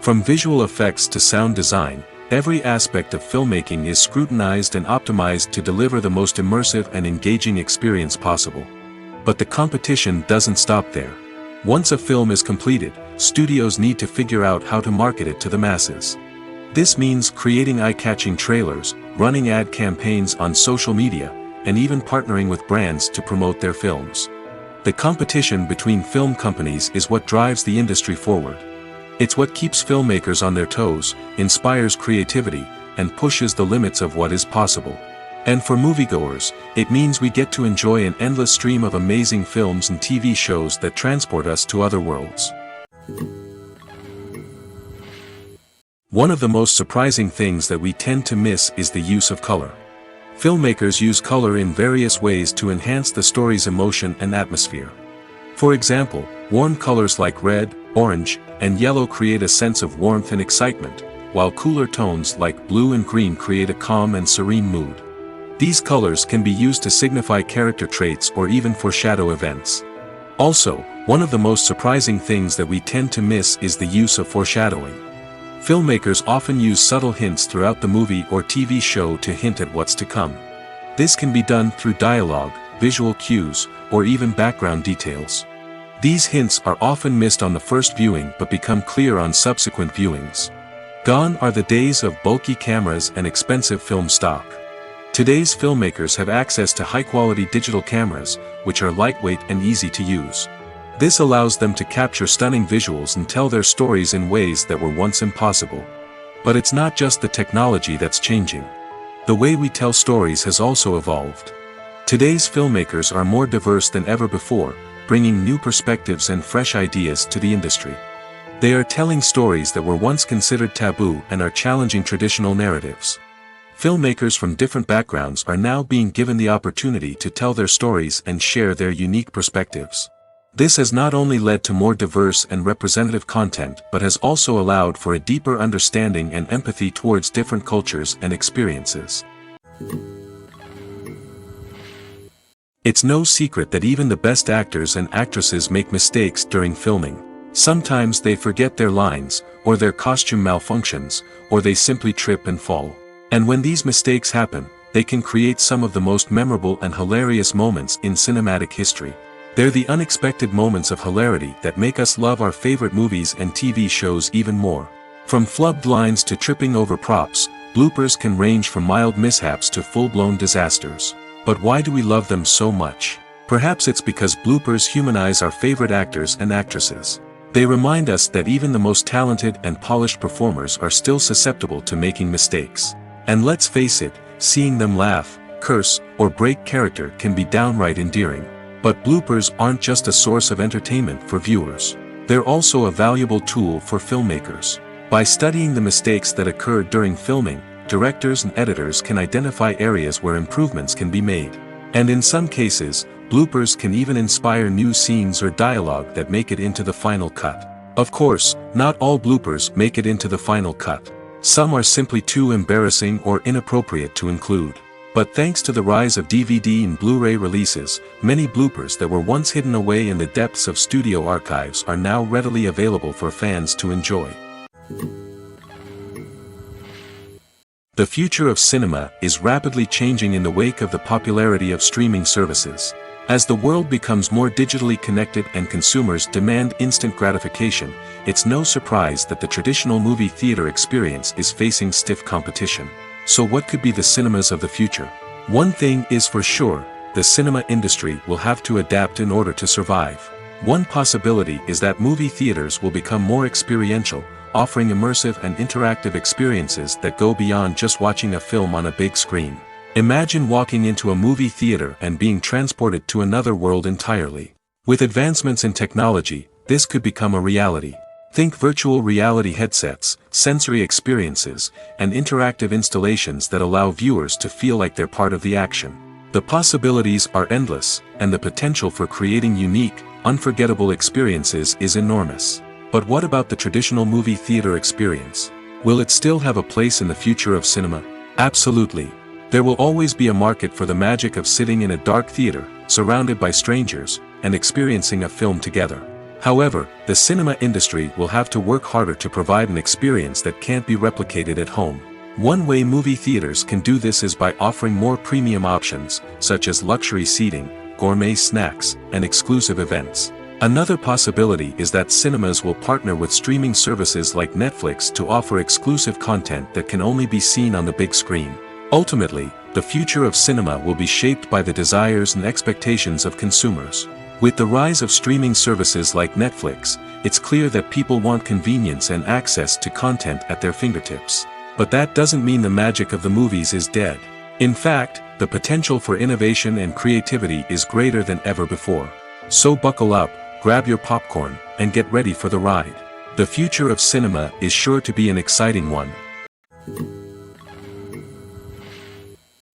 From visual effects to sound design, every aspect of filmmaking is scrutinized and optimized to deliver the most immersive and engaging experience possible. But the competition doesn't stop there. Once a film is completed, studios need to figure out how to market it to the masses. This means creating eye-catching trailers, running ad campaigns on social media, and even partnering with brands to promote their films. The competition between film companies is what drives the industry forward. It's what keeps filmmakers on their toes, inspires creativity, and pushes the limits of what is possible. And for moviegoers, it means we get to enjoy an endless stream of amazing films and TV shows that transport us to other worlds. One of the most surprising things that we tend to miss is the use of color. Filmmakers use color in various ways to enhance the story's emotion and atmosphere. For example, warm colors like red, orange, and yellow create a sense of warmth and excitement, while cooler tones like blue and green create a calm and serene mood. These colors can be used to signify character traits or even foreshadow events. Also, one of the most surprising things that we tend to miss is the use of foreshadowing. Filmmakers often use subtle hints throughout the movie or TV show to hint at what's to come. This can be done through dialogue, visual cues, or even background details. These hints are often missed on the first viewing but become clear on subsequent viewings. Gone are the days of bulky cameras and expensive film stock. Today's filmmakers have access to high-quality digital cameras, which are lightweight and easy to use. This allows them to capture stunning visuals and tell their stories in ways that were once impossible. But it's not just the technology that's changing. The way we tell stories has also evolved. Today's filmmakers are more diverse than ever before, bringing new perspectives and fresh ideas to the industry. They are telling stories that were once considered taboo and are challenging traditional narratives. Filmmakers from different backgrounds are now being given the opportunity to tell their stories and share their unique perspectives. This has not only led to more diverse and representative content but has also allowed for a deeper understanding and empathy towards different cultures and experiences. It's no secret that even the best actors and actresses make mistakes during filming. Sometimes they forget their lines, or their costume malfunctions, or they simply trip and fall. And when these mistakes happen, they can create some of the most memorable and hilarious moments in cinematic history. They're the unexpected moments of hilarity that make us love our favorite movies and TV shows even more. From flubbed lines to tripping over props, bloopers can range from mild mishaps to full-blown disasters. But why do we love them so much? Perhaps it's because bloopers humanize our favorite actors and actresses. They remind us that even the most talented and polished performers are still susceptible to making mistakes. And let's face it, seeing them laugh, curse, or break character can be downright endearing. But bloopers aren't just a source of entertainment for viewers. They're also a valuable tool for filmmakers. By studying the mistakes that occurred during filming, directors and editors can identify areas where improvements can be made. And in some cases, bloopers can even inspire new scenes or dialogue that make it into the final cut. Of course, not all bloopers make it into the final cut. Some are simply too embarrassing or inappropriate to include. But thanks to the rise of DVD and Blu-ray releases, many bloopers that were once hidden away in the depths of studio archives are now readily available for fans to enjoy. The future of cinema is rapidly changing in the wake of the popularity of streaming services. As the world becomes more digitally connected and consumers demand instant gratification, it's no surprise that the traditional movie theater experience is facing stiff competition. So what could be the cinemas of the future? One thing is for sure, the cinema industry will have to adapt in order to survive. One possibility is that movie theaters will become more experiential, offering immersive and interactive experiences that go beyond just watching a film on a big screen. Imagine walking into a movie theater and being transported to another world entirely. With advancements in technology, this could become a reality. Think virtual reality headsets, sensory experiences, and interactive installations that allow viewers to feel like they're part of the action. The possibilities are endless, and the potential for creating unique, unforgettable experiences is enormous. But what about the traditional movie theater experience? Will it still have a place in the future of cinema? Absolutely. There will always be a market for the magic of sitting in a dark theater, surrounded by strangers, and experiencing a film together. However, the cinema industry will have to work harder to provide an experience that can't be replicated at home. One way movie theaters can do this is by offering more premium options, such as luxury seating, gourmet snacks, and exclusive events. Another possibility is that cinemas will partner with streaming services like Netflix to offer exclusive content that can only be seen on the big screen. Ultimately, the future of cinema will be shaped by the desires and expectations of consumers. With the rise of streaming services like Netflix, it's clear that people want convenience and access to content at their fingertips. But that doesn't mean the magic of the movies is dead. In fact, the potential for innovation and creativity is greater than ever before. So buckle up, grab your popcorn, and get ready for the ride. The future of cinema is sure to be an exciting one.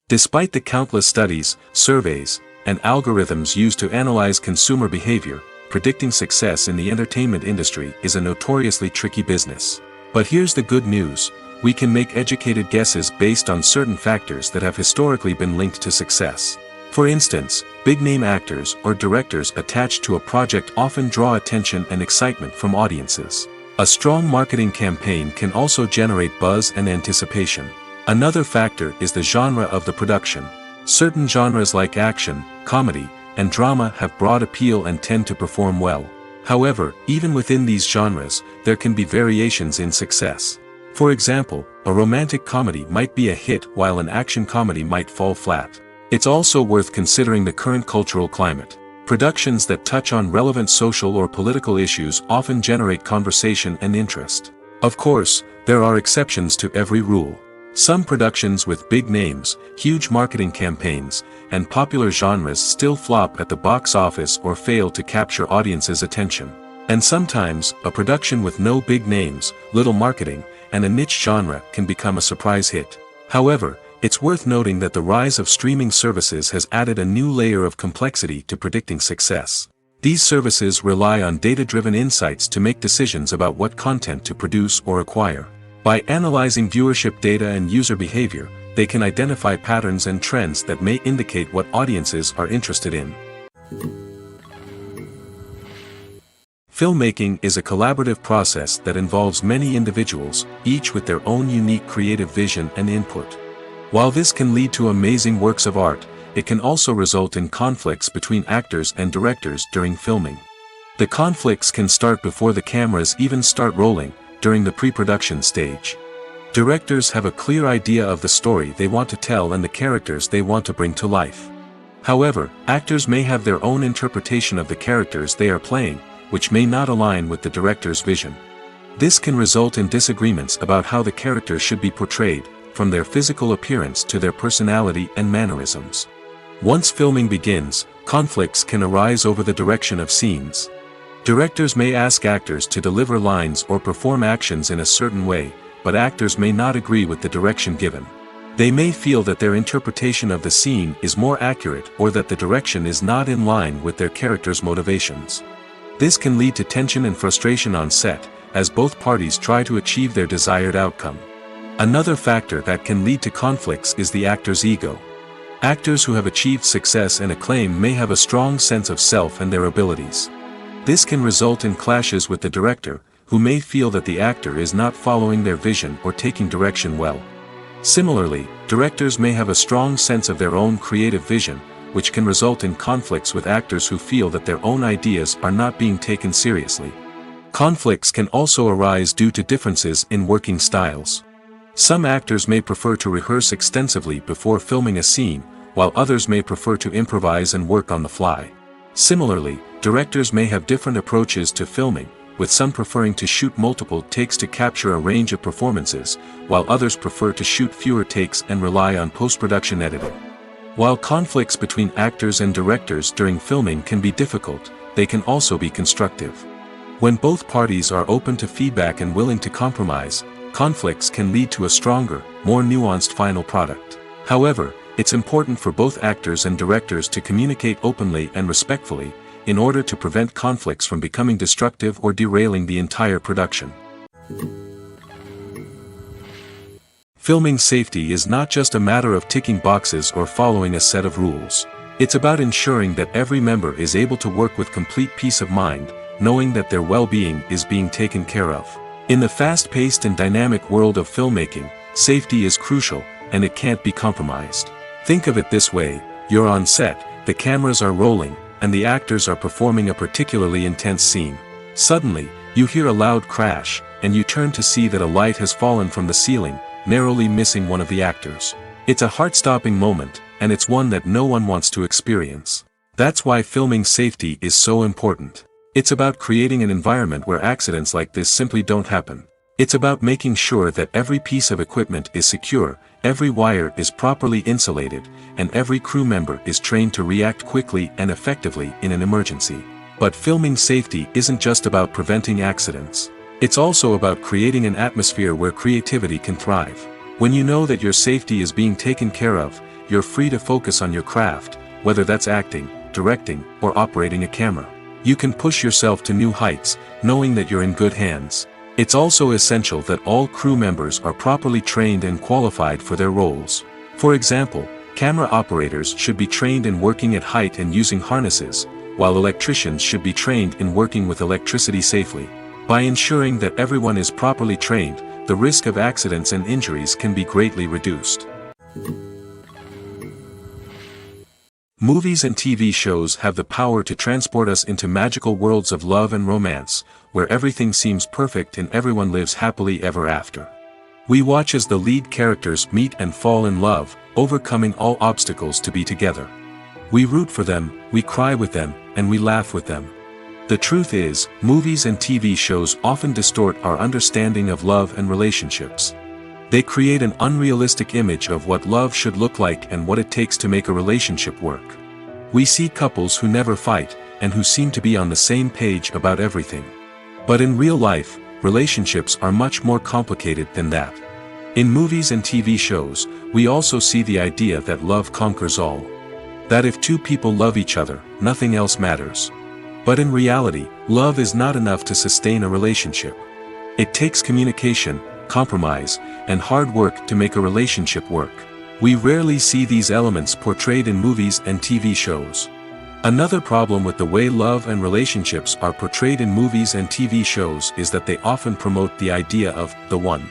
Despite the countless studies, surveys, and algorithms used to analyze consumer behavior, predicting success in the entertainment industry is a notoriously tricky business. But here's the good news: we can make educated guesses based on certain factors that have historically been linked to success. For instance, big-name actors or directors attached to a project often draw attention and excitement from audiences. A strong marketing campaign can also generate buzz and anticipation. Another factor is the genre of the production. Certain genres like action, comedy, and drama have broad appeal and tend to perform well. However, even within these genres, there can be variations in success. For example, a romantic comedy might be a hit while an action comedy might fall flat. It's also worth considering the current cultural climate. Productions that touch on relevant social or political issues often generate conversation and interest. Of course, there are exceptions to every rule. Some productions with big names, huge marketing campaigns, and popular genres still flop at the box office or fail to capture audiences' attention. And sometimes, a production with no big names, little marketing, and a niche genre can become a surprise hit. However, it's worth noting that the rise of streaming services has added a new layer of complexity to predicting success. These services rely on data-driven insights to make decisions about what content to produce or acquire. By analyzing viewership data and user behavior, they can identify patterns and trends that may indicate what audiences are interested in. Filmmaking is a collaborative process that involves many individuals, each with their own unique creative vision and input. While this can lead to amazing works of art, it can also result in conflicts between actors and directors during filming. The conflicts can start before the cameras even start rolling, during the pre-production stage. Directors have a clear idea of the story they want to tell and the characters they want to bring to life. However, actors may have their own interpretation of the characters they are playing, which may not align with the director's vision. This can result in disagreements about how the characters should be portrayed, from their physical appearance to their personality and mannerisms. Once filming begins, conflicts can arise over the direction of scenes. Directors may ask actors to deliver lines or perform actions in a certain way, but actors may not agree with the direction given. They may feel that their interpretation of the scene is more accurate or that the direction is not in line with their character's motivations. This can lead to tension and frustration on set, as both parties try to achieve their desired outcome. Another factor that can lead to conflicts is the actor's ego. Actors who have achieved success and acclaim may have a strong sense of self and their abilities. This can result in clashes with the director, who may feel that the actor is not following their vision or taking direction well. Similarly, directors may have a strong sense of their own creative vision, which can result in conflicts with actors who feel that their own ideas are not being taken seriously. Conflicts can also arise due to differences in working styles. Some actors may prefer to rehearse extensively before filming a scene, while others may prefer to improvise and work on the fly. Similarly, directors may have different approaches to filming, with some preferring to shoot multiple takes to capture a range of performances, while others prefer to shoot fewer takes and rely on post-production editing. While conflicts between actors and directors during filming can be difficult, they can also be constructive. When both parties are open to feedback and willing to compromise, conflicts can lead to a stronger, more nuanced final product. However, it's important for both actors and directors to communicate openly and respectfully, in order to prevent conflicts from becoming destructive or derailing the entire production. Filming safety is not just a matter of ticking boxes or following a set of rules. It's about ensuring that every member is able to work with complete peace of mind, knowing that their well-being is being taken care of. In the fast-paced and dynamic world of filmmaking, safety is crucial, and it can't be compromised. Think of it this way: you're on set, the cameras are rolling, and the actors are performing a particularly intense scene. Suddenly, you hear a loud crash, and you turn to see that a light has fallen from the ceiling, narrowly missing one of the actors. It's a heart-stopping moment, and it's one that no one wants to experience. That's why filming safety is so important. It's about creating an environment where accidents like this simply don't happen. It's about making sure that every piece of equipment is secure, every wire is properly insulated, and every crew member is trained to react quickly and effectively in an emergency. But filming safety isn't just about preventing accidents. It's also about creating an atmosphere where creativity can thrive. When you know that your safety is being taken care of, you're free to focus on your craft, whether that's acting, directing, or operating a camera. You can push yourself to new heights, knowing that you're in good hands. It's also essential that all crew members are properly trained and qualified for their roles. For example, camera operators should be trained in working at height and using harnesses, while electricians should be trained in working with electricity safely. By ensuring that everyone is properly trained, the risk of accidents and injuries can be greatly reduced. Movies and TV shows have the power to transport us into magical worlds of love and romance, where everything seems perfect and everyone lives happily ever after. We watch as the lead characters meet and fall in love, overcoming all obstacles to be together. We root for them, we cry with them, and we laugh with them. The truth is, movies and TV shows often distort our understanding of love and relationships. They create an unrealistic image of what love should look like and what it takes to make a relationship work. We see couples who never fight, and who seem to be on the same page about everything. But in real life, relationships are much more complicated than that. In movies and TV shows, we also see the idea that love conquers all. That if two people love each other, nothing else matters. But in reality, love is not enough to sustain a relationship. It takes communication, compromise, and hard work to make a relationship work. We rarely see these elements portrayed in movies and TV shows. Another problem with the way love and relationships are portrayed in movies and TV shows is that they often promote the idea of the one.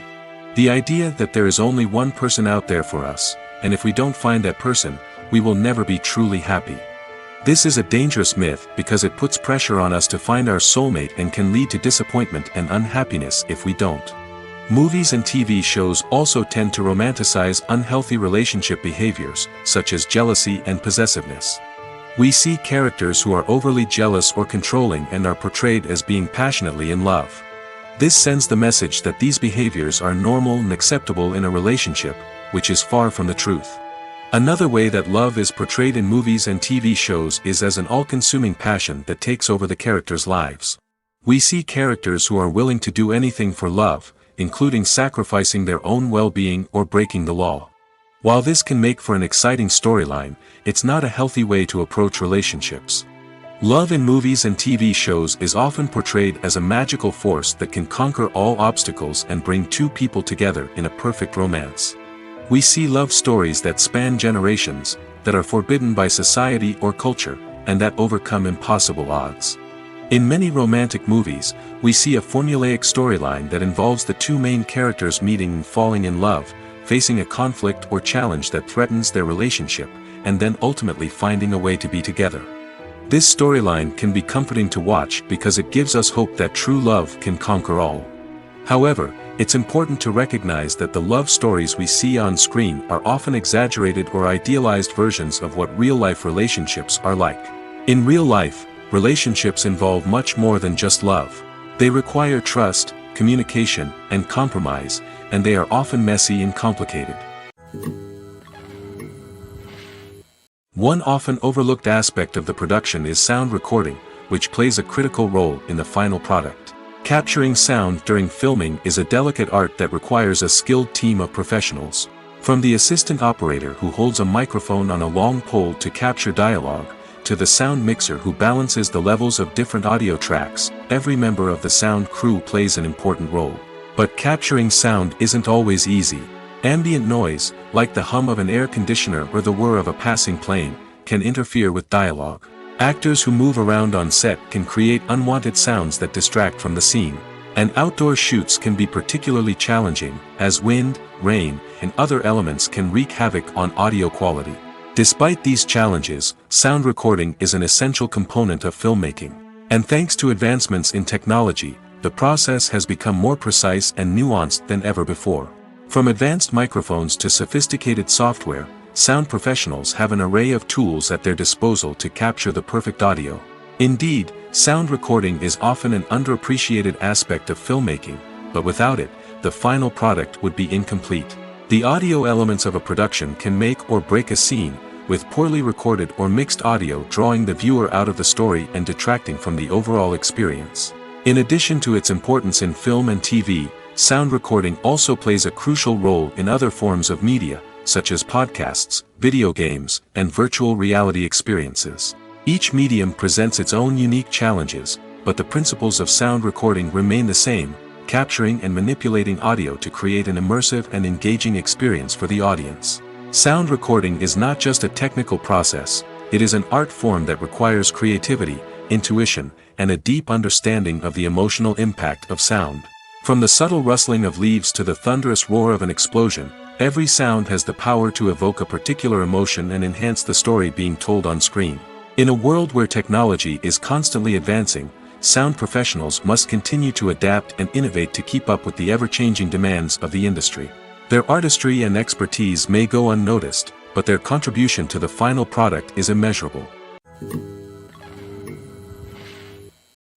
The idea that there is only one person out there for us, and if we don't find that person, we will never be truly happy. This is a dangerous myth because it puts pressure on us to find our soulmate and can lead to disappointment and unhappiness if we don't. Movies and TV shows also tend to romanticize unhealthy relationship behaviors, such as jealousy and possessiveness. We see characters who are overly jealous or controlling and are portrayed as being passionately in love. This sends the message that these behaviors are normal and acceptable in a relationship, which is far from the truth. Another way that love is portrayed in movies and TV shows is as an all-consuming passion that takes over the characters' lives. We see characters who are willing to do anything for love, including sacrificing their own well-being or breaking the law. While this can make for an exciting storyline, it's not a healthy way to approach relationships. Love in movies and TV shows is often portrayed as a magical force that can conquer all obstacles and bring two people together in a perfect romance. We see love stories that span generations, that are forbidden by society or culture, and that overcome impossible odds. In many romantic movies, we see a formulaic storyline that involves the two main characters meeting and falling in love, facing a conflict or challenge that threatens their relationship, and then ultimately finding a way to be together. This storyline can be comforting to watch because it gives us hope that true love can conquer all. However, it's important to recognize that the love stories we see on screen are often exaggerated or idealized versions of what real-life relationships are like. In real life, relationships involve much more than just love. They require trust, communication, and compromise, and they are often messy and complicated. One often overlooked aspect of the production is sound recording, which plays a critical role in the final product. Capturing sound during filming is a delicate art that requires a skilled team of professionals. From the assistant operator who holds a microphone on a long pole to capture dialogue, to the sound mixer who balances the levels of different audio tracks, every member of the sound crew plays an important role. But capturing sound isn't always easy. Ambient noise, like the hum of an air conditioner or the whir of a passing plane, can interfere with dialogue. Actors who move around on set can create unwanted sounds that distract from the scene. And outdoor shoots can be particularly challenging, as wind, rain, and other elements can wreak havoc on audio quality. Despite these challenges, sound recording is an essential component of filmmaking. And thanks to advancements in technology, the process has become more precise and nuanced than ever before. From advanced microphones to sophisticated software, sound professionals have an array of tools at their disposal to capture the perfect audio. Indeed, sound recording is often an underappreciated aspect of filmmaking, but without it, the final product would be incomplete. The audio elements of a production can make or break a scene, with poorly recorded or mixed audio drawing the viewer out of the story and detracting from the overall experience. In addition to its importance in film and TV, sound recording also plays a crucial role in other forms of media, such as podcasts, video games, and virtual reality experiences. Each medium presents its own unique challenges, but the principles of sound recording remain the same, capturing and manipulating audio to create an immersive and engaging experience for the audience. Sound recording is not just a technical process, it is an art form that requires creativity, intuition, and a deep understanding of the emotional impact of sound. From the subtle rustling of leaves to the thunderous roar of an explosion, every sound has the power to evoke a particular emotion and enhance the story being told on screen. In a world where technology is constantly advancing, sound professionals must continue to adapt and innovate to keep up with the ever-changing demands of the industry. Their artistry and expertise may go unnoticed, but their contribution to the final product is immeasurable.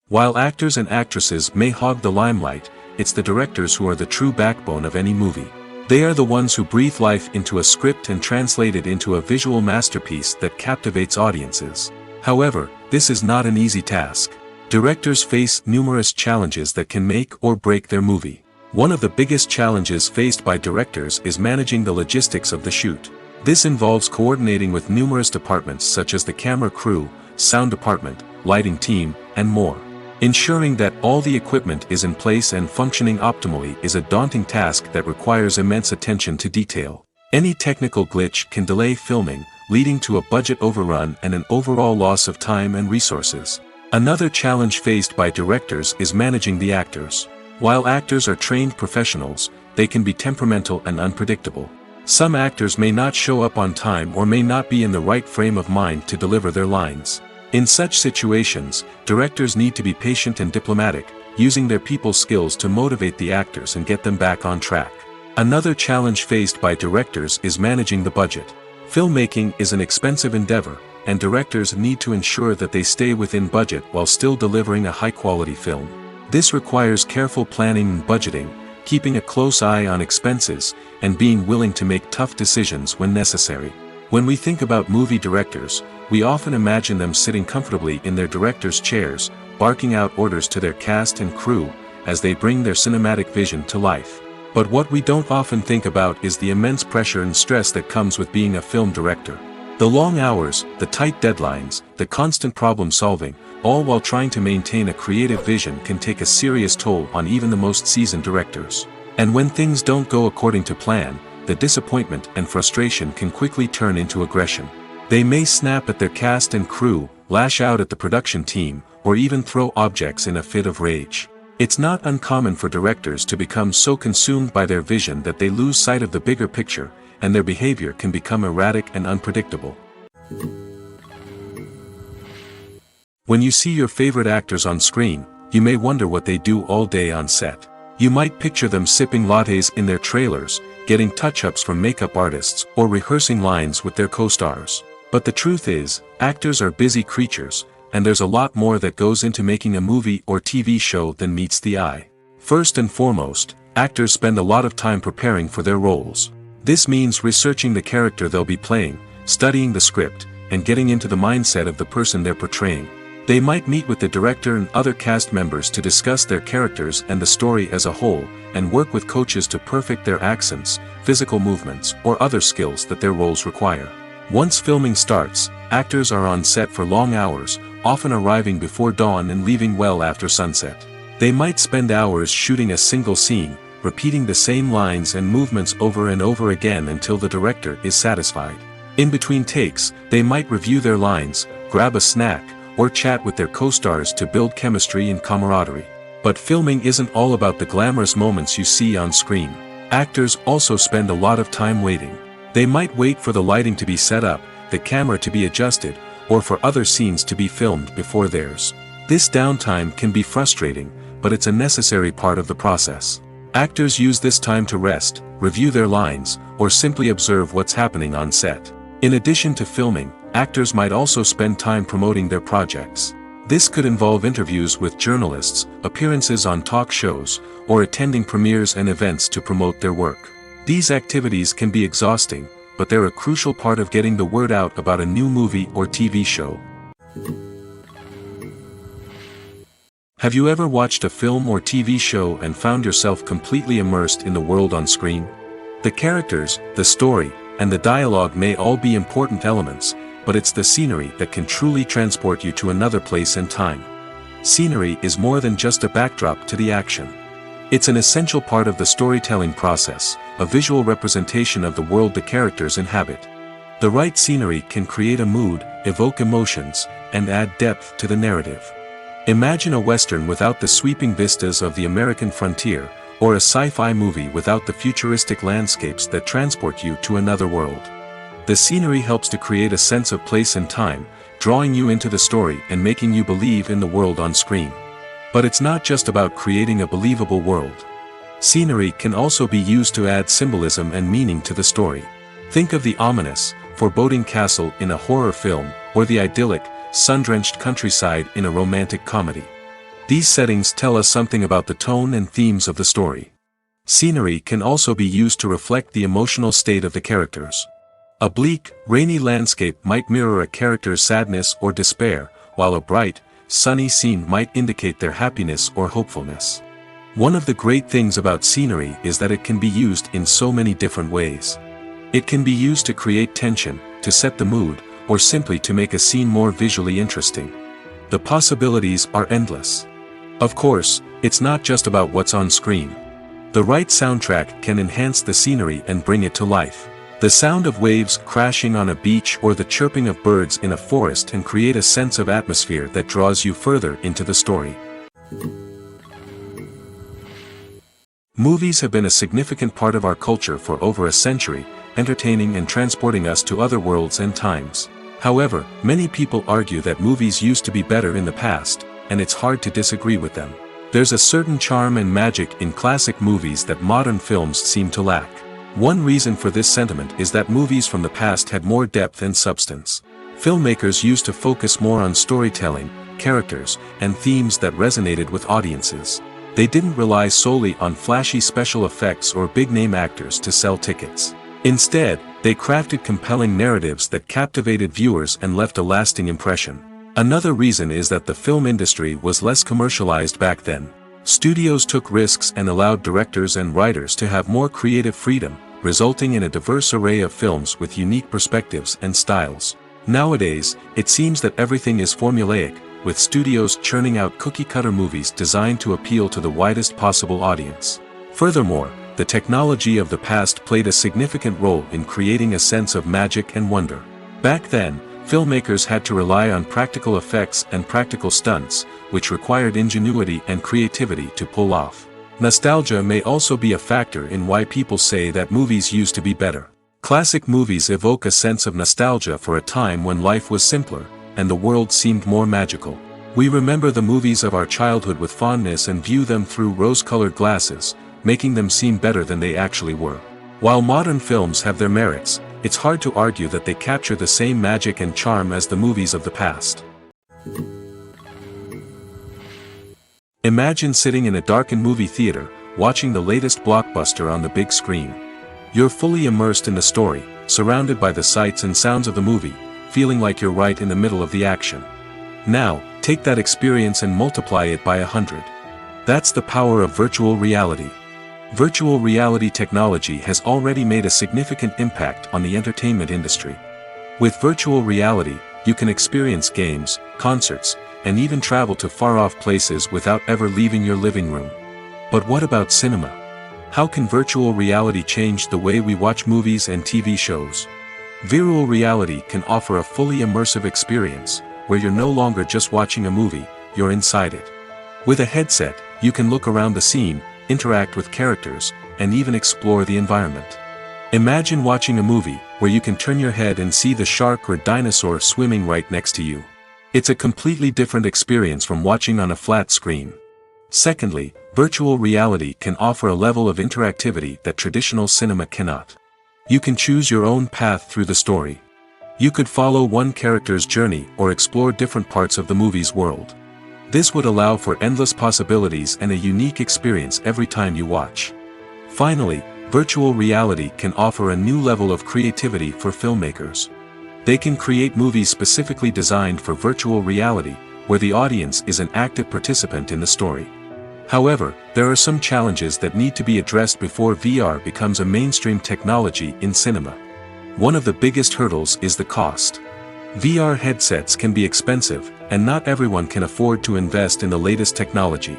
While actors and actresses may hog the limelight, it's the directors who are the true backbone of any movie. They are the ones who breathe life into a script and translate it into a visual masterpiece that captivates audiences. However, this is not an easy task. Directors face numerous challenges that can make or break their movie. One of the biggest challenges faced by directors is managing the logistics of the shoot. This involves coordinating with numerous departments such as the camera crew, sound department, lighting team, and more. Ensuring that all the equipment is in place and functioning optimally is a daunting task that requires immense attention to detail. Any technical glitch can delay filming, leading to a budget overrun and an overall loss of time and resources. Another challenge faced by directors is managing the actors. While actors are trained professionals, they can be temperamental and unpredictable. Some actors may not show up on time or may not be in the right frame of mind to deliver their lines. In such situations, directors need to be patient and diplomatic, using their people skills to motivate the actors and get them back on track. Another challenge faced by directors is managing the budget. Filmmaking is an expensive endeavor, and directors need to ensure that they stay within budget while still delivering a high-quality film. This requires careful planning and budgeting, keeping a close eye on expenses, and being willing to make tough decisions when necessary. When we think about movie directors, we often imagine them sitting comfortably in their director's chairs, barking out orders to their cast and crew, as they bring their cinematic vision to life. But what we don't often think about is the immense pressure and stress that comes with being a film director. The long hours, the tight deadlines, the constant problem solving, all while trying to maintain a creative vision can take a serious toll on even the most seasoned directors. And when things don't go according to plan, the disappointment and frustration can quickly turn into aggression. They may snap at their cast and crew, lash out at the production team, or even throw objects in a fit of rage. It's not uncommon for directors to become so consumed by their vision that they lose sight of the bigger picture, and their behavior can become erratic and unpredictable. When you see your favorite actors on screen, you may wonder what they do all day on set. You might picture them sipping lattes in their trailers, getting touch-ups from makeup artists, or rehearsing lines with their co-stars. But the truth is, actors are busy creatures, and there's a lot more that goes into making a movie or TV show than meets the eye. First and foremost, actors spend a lot of time preparing for their roles. This means researching the character they'll be playing, studying the script, and getting into the mindset of the person they're portraying. They might meet with the director and other cast members to discuss their characters and the story as a whole, and work with coaches to perfect their accents, physical movements, or other skills that their roles require. Once filming starts, actors are on set for long hours, often arriving before dawn and leaving well after sunset. They might spend hours shooting a single scene, repeating the same lines and movements over and over again until the director is satisfied. In between takes, they might review their lines, grab a snack, or chat with their co-stars to build chemistry and camaraderie. But filming isn't all about the glamorous moments you see on screen. Actors also spend a lot of time waiting. They might wait for the lighting to be set up, the camera to be adjusted, or for other scenes to be filmed before theirs. This downtime can be frustrating, but it's a necessary part of the process. Actors use this time to rest, review their lines, or simply observe what's happening on set. In addition to filming, actors might also spend time promoting their projects. This could involve interviews with journalists, appearances on talk shows, or attending premieres and events to promote their work. These activities can be exhausting, but they're a crucial part of getting the word out about a new movie or TV show. Have you ever watched a film or TV show and found yourself completely immersed in the world on screen? The characters, the story, and the dialogue may all be important elements, but it's the scenery that can truly transport you to another place and time. Scenery is more than just a backdrop to the action. It's an essential part of the storytelling process, a visual representation of the world the characters inhabit. The right scenery can create a mood, evoke emotions, and add depth to the narrative. Imagine a Western without the sweeping vistas of the American frontier, or a sci-fi movie without the futuristic landscapes that transport you to another world. The scenery helps to create a sense of place and time, drawing you into the story and making you believe in the world on screen. But it's not just about creating a believable world. Scenery can also be used to add symbolism and meaning to the story. Think of the ominous, foreboding castle in a horror film, or the idyllic, sun-drenched countryside in a romantic comedy. These settings tell us something about the tone and themes of the story. Scenery can also be used to reflect the emotional state of the characters. A bleak, rainy landscape might mirror a character's sadness or despair, while a bright, sunny scene might indicate their happiness or hopefulness. One of the great things about scenery is that it can be used in so many different ways. It can be used to create tension, to set the mood, or simply to make a scene more visually interesting. The possibilities are endless. Of course, it's not just about what's on screen. The right soundtrack can enhance the scenery and bring it to life. The sound of waves crashing on a beach or the chirping of birds in a forest can create a sense of atmosphere that draws you further into the story. Movies have been a significant part of our culture for over a century, entertaining and transporting us to other worlds and times. However, many people argue that movies used to be better in the past, and it's hard to disagree with them. There's a certain charm and magic in classic movies that modern films seem to lack. One reason for this sentiment is that movies from the past had more depth and substance. Filmmakers used to focus more on storytelling, characters, and themes that resonated with audiences. They didn't rely solely on flashy special effects or big-name actors to sell tickets. Instead, they crafted compelling narratives that captivated viewers and left a lasting impression. Another reason is that the film industry was less commercialized back then. Studios took risks and allowed directors and writers to have more creative freedom, resulting in a diverse array of films with unique perspectives and styles. Nowadays, it seems that everything is formulaic, with studios churning out cookie-cutter movies designed to appeal to the widest possible audience. Furthermore, the technology of the past played a significant role in creating a sense of magic and wonder. Back then, filmmakers had to rely on practical effects and practical stunts, which required ingenuity and creativity to pull off. Nostalgia may also be a factor in why people say that movies used to be better. Classic movies evoke a sense of nostalgia for a time when life was simpler, and the world seemed more magical. We remember the movies of our childhood with fondness and view them through rose-colored glasses, making them seem better than they actually were. While modern films have their merits, it's hard to argue that they capture the same magic and charm as the movies of the past. Imagine sitting in a darkened movie theater, watching the latest blockbuster on the big screen. You're fully immersed in the story, surrounded by the sights and sounds of the movie, feeling like you're right in the middle of the action. Now, take that experience and multiply it by 100. That's the power of virtual reality. Virtual reality technology has already made a significant impact on the entertainment industry. With virtual reality, you can experience games, concerts, and even travel to far-off places without ever leaving your living room. But what about cinema? How can virtual reality change the way we watch movies and TV shows? Virtual reality can offer a fully immersive experience, where you're no longer just watching a movie, you're inside it. With a headset, you can look around the scene, interact with characters, and even explore the environment. Imagine watching a movie where you can turn your head and see the shark or dinosaur swimming right next to you. It's a completely different experience from watching on a flat screen. Secondly, Virtual reality can offer a level of interactivity that traditional cinema cannot. You can choose your own path through the story. You could follow one character's journey or explore different parts of the movie's world. This would allow for endless possibilities and a unique experience every time you watch. Finally, virtual reality can offer a new level of creativity for filmmakers. They can create movies specifically designed for virtual reality, where the audience is an active participant in the story. However, there are some challenges that need to be addressed before VR becomes a mainstream technology in cinema. One of the biggest hurdles is the cost. VR headsets can be expensive, and not everyone can afford to invest in the latest technology.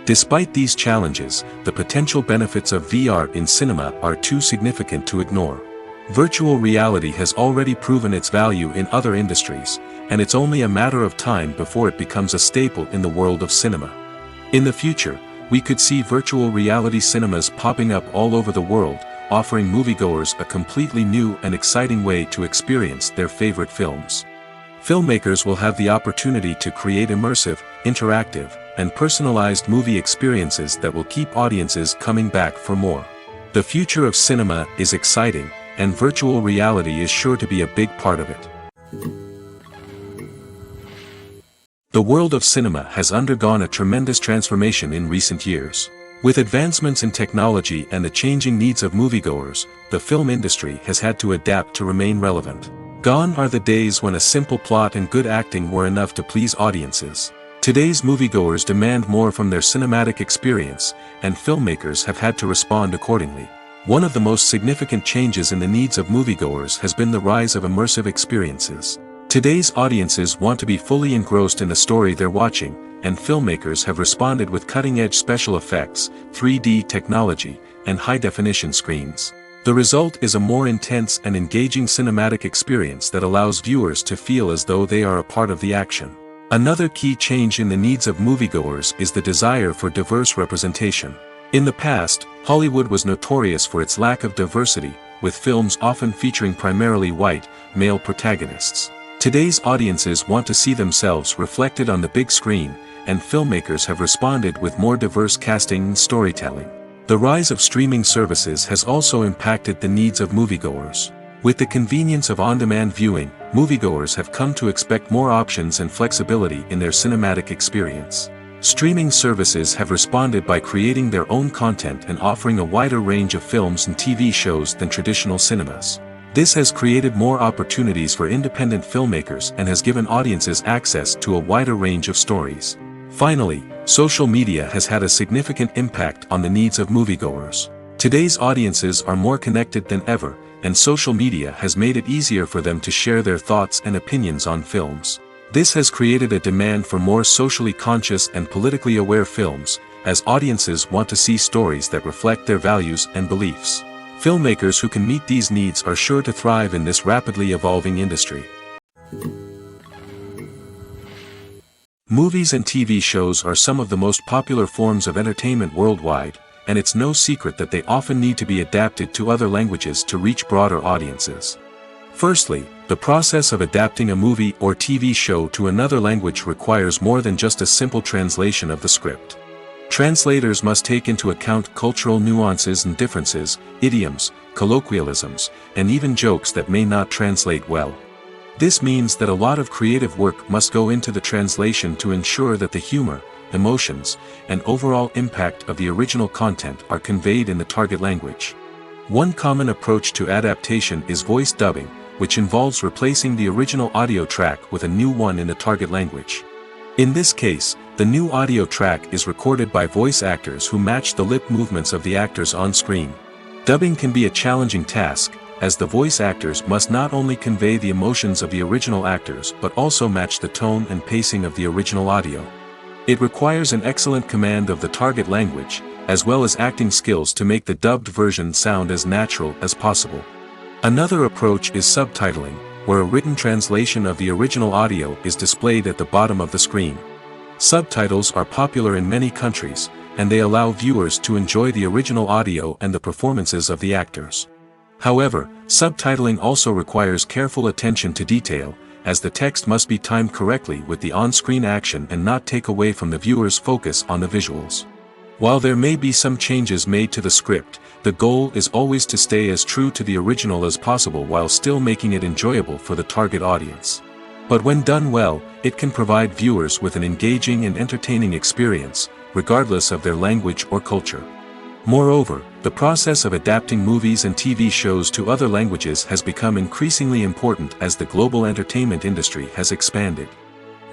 Despite these challenges, the potential benefits of VR in cinema are too significant to ignore. Virtual reality has already proven its value in other industries, and it's only a matter of time before it becomes a staple in the world of cinema. In the future, we could see virtual reality cinemas popping up all over the world, offering moviegoers a completely new and exciting way to experience their favorite films. Filmmakers will have the opportunity to create immersive, interactive, and personalized movie experiences that will keep audiences coming back for more. The future of cinema is exciting, and virtual reality is sure to be a big part of it. The world of cinema has undergone a tremendous transformation in recent years. With advancements in technology and the changing needs of moviegoers, the film industry has had to adapt to remain relevant. Gone are the days when a simple plot and good acting were enough to please audiences. Today's moviegoers demand more from their cinematic experience, and filmmakers have had to respond accordingly. One of the most significant changes in the needs of moviegoers has been the rise of immersive experiences. Today's audiences want to be fully engrossed in the story they're watching, and filmmakers have responded with cutting-edge special effects, 3D technology, and high-definition screens. The result is a more intense and engaging cinematic experience that allows viewers to feel as though they are a part of the action. Another key change in the needs of moviegoers is the desire for diverse representation. In the past, Hollywood was notorious for its lack of diversity, with films often featuring primarily white, male protagonists. Today's audiences want to see themselves reflected on the big screen, and filmmakers have responded with more diverse casting and storytelling. The rise of streaming services has also impacted the needs of moviegoers. With the convenience of on-demand viewing, moviegoers have come to expect more options and flexibility in their cinematic experience. Streaming services have responded by creating their own content and offering a wider range of films and TV shows than traditional cinemas. This has created more opportunities for independent filmmakers and has given audiences access to a wider range of stories. Finally, social media has had a significant impact on the needs of moviegoers. Today's audiences are more connected than ever, and social media has made it easier for them to share their thoughts and opinions on films. This has created a demand for more socially conscious and politically aware films, as audiences want to see stories that reflect their values and beliefs. Filmmakers who can meet these needs are sure to thrive in this rapidly evolving industry. Movies and TV shows are some of the most popular forms of entertainment worldwide, and it's no secret that they often need to be adapted to other languages to reach broader audiences. Firstly, the process of adapting a movie or TV show to another language requires more than just a simple translation of the script. Translators must take into account cultural nuances and differences, idioms, colloquialisms, and even jokes that may not translate well. This means that a lot of creative work must go into the translation to ensure that the humor, emotions, and overall impact of the original content are conveyed in the target language. One common approach to adaptation is voice dubbing, which involves replacing the original audio track with a new one in the target language. In this case, the new audio track is recorded by voice actors who match the lip movements of the actors on screen. Dubbing can be a challenging task, as the voice actors must not only convey the emotions of the original actors but also match the tone and pacing of the original audio. It requires an excellent command of the target language, as well as acting skills to make the dubbed version sound as natural as possible. Another approach is subtitling, where a written translation of the original audio is displayed at the bottom of the screen. Subtitles are popular in many countries, and they allow viewers to enjoy the original audio and the performances of the actors. However, subtitling also requires careful attention to detail, as the text must be timed correctly with the on-screen action and not take away from the viewer's focus on the visuals. While there may be some changes made to the script, the goal is always to stay as true to the original as possible while still making it enjoyable for the target audience. But when done well, it can provide viewers with an engaging and entertaining experience, regardless of their language or culture. Moreover, the process of adapting movies and TV shows to other languages has become increasingly important as the global entertainment industry has expanded.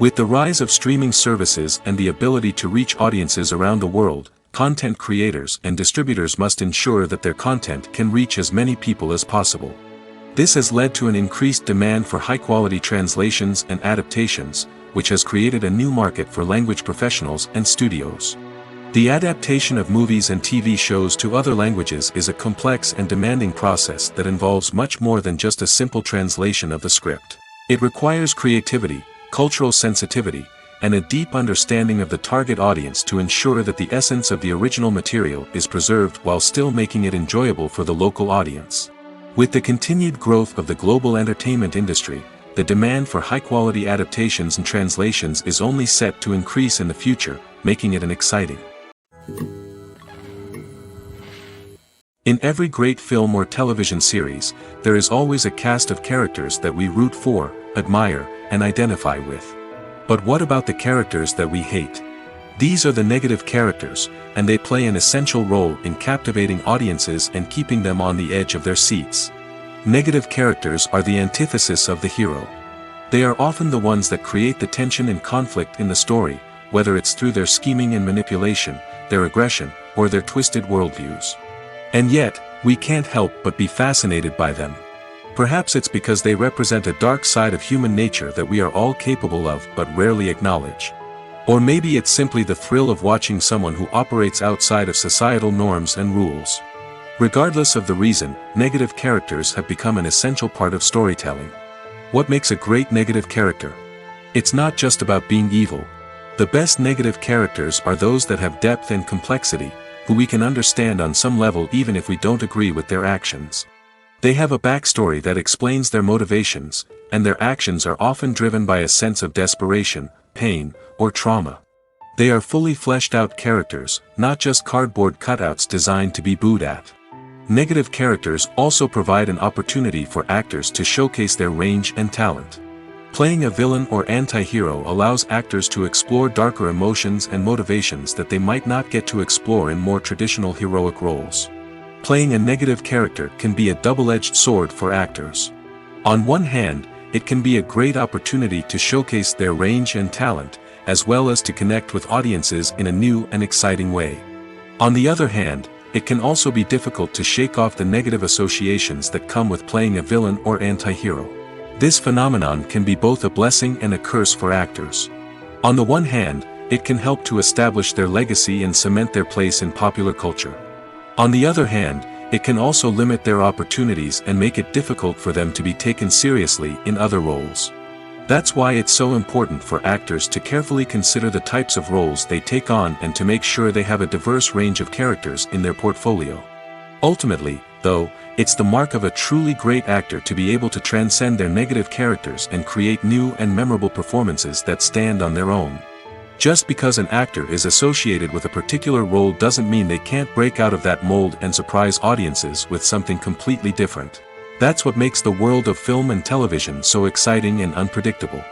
With the rise of streaming services and the ability to reach audiences around the world, content creators and distributors must ensure that their content can reach as many people as possible. This has led to an increased demand for high-quality translations and adaptations, which has created a new market for language professionals and studios. The adaptation of movies and TV shows to other languages is a complex and demanding process that involves much more than just a simple translation of the script. It requires creativity, cultural sensitivity, and a deep understanding of the target audience to ensure that the essence of the original material is preserved while still making it enjoyable for the local audience. With the continued growth of the global entertainment industry, the demand for high-quality adaptations and translations is only set to increase in the future, making it an exciting. In every great film or television series, there is always a cast of characters that we root for, admire, and identify with. But what about the characters that we hate? These are the negative characters, and they play an essential role in captivating audiences and keeping them on the edge of their seats. Negative characters are the antithesis of the hero. They are often the ones that create the tension and conflict in the story, whether it's through their scheming and manipulation, their aggression, or their twisted worldviews. And yet, we can't help but be fascinated by them. Perhaps it's because they represent a dark side of human nature that we are all capable of but rarely acknowledge. Or maybe it's simply the thrill of watching someone who operates outside of societal norms and rules. Regardless of the reason, negative characters have become an essential part of storytelling. What makes a great negative character? It's not just about being evil. The best negative characters are those that have depth and complexity, who we can understand on some level even if we don't agree with their actions. They have a backstory that explains their motivations, and their actions are often driven by a sense of desperation, pain, or trauma. They are fully fleshed out characters, not just cardboard cutouts designed to be booed at. Negative characters also provide an opportunity for actors to showcase their range and talent. Playing a villain or anti-hero allows actors to explore darker emotions and motivations that they might not get to explore in more traditional heroic roles. Playing a negative character can be a double-edged sword for actors. On one hand, it can be a great opportunity to showcase their range and talent, as well as to connect with audiences in a new and exciting way. On the other hand, it can also be difficult to shake off the negative associations that come with playing a villain or anti-hero. This phenomenon can be both a blessing and a curse for actors. On the one hand, it can help to establish their legacy and cement their place in popular culture. On the other hand, it can also limit their opportunities and make it difficult for them to be taken seriously in other roles. That's why it's so important for actors to carefully consider the types of roles they take on and to make sure they have a diverse range of characters in their portfolio. Ultimately, though, it's the mark of a truly great actor to be able to transcend their negative characters and create new and memorable performances that stand on their own. Just because an actor is associated with a particular role doesn't mean they can't break out of that mold and surprise audiences with something completely different. That's what makes the world of film and television so exciting and unpredictable.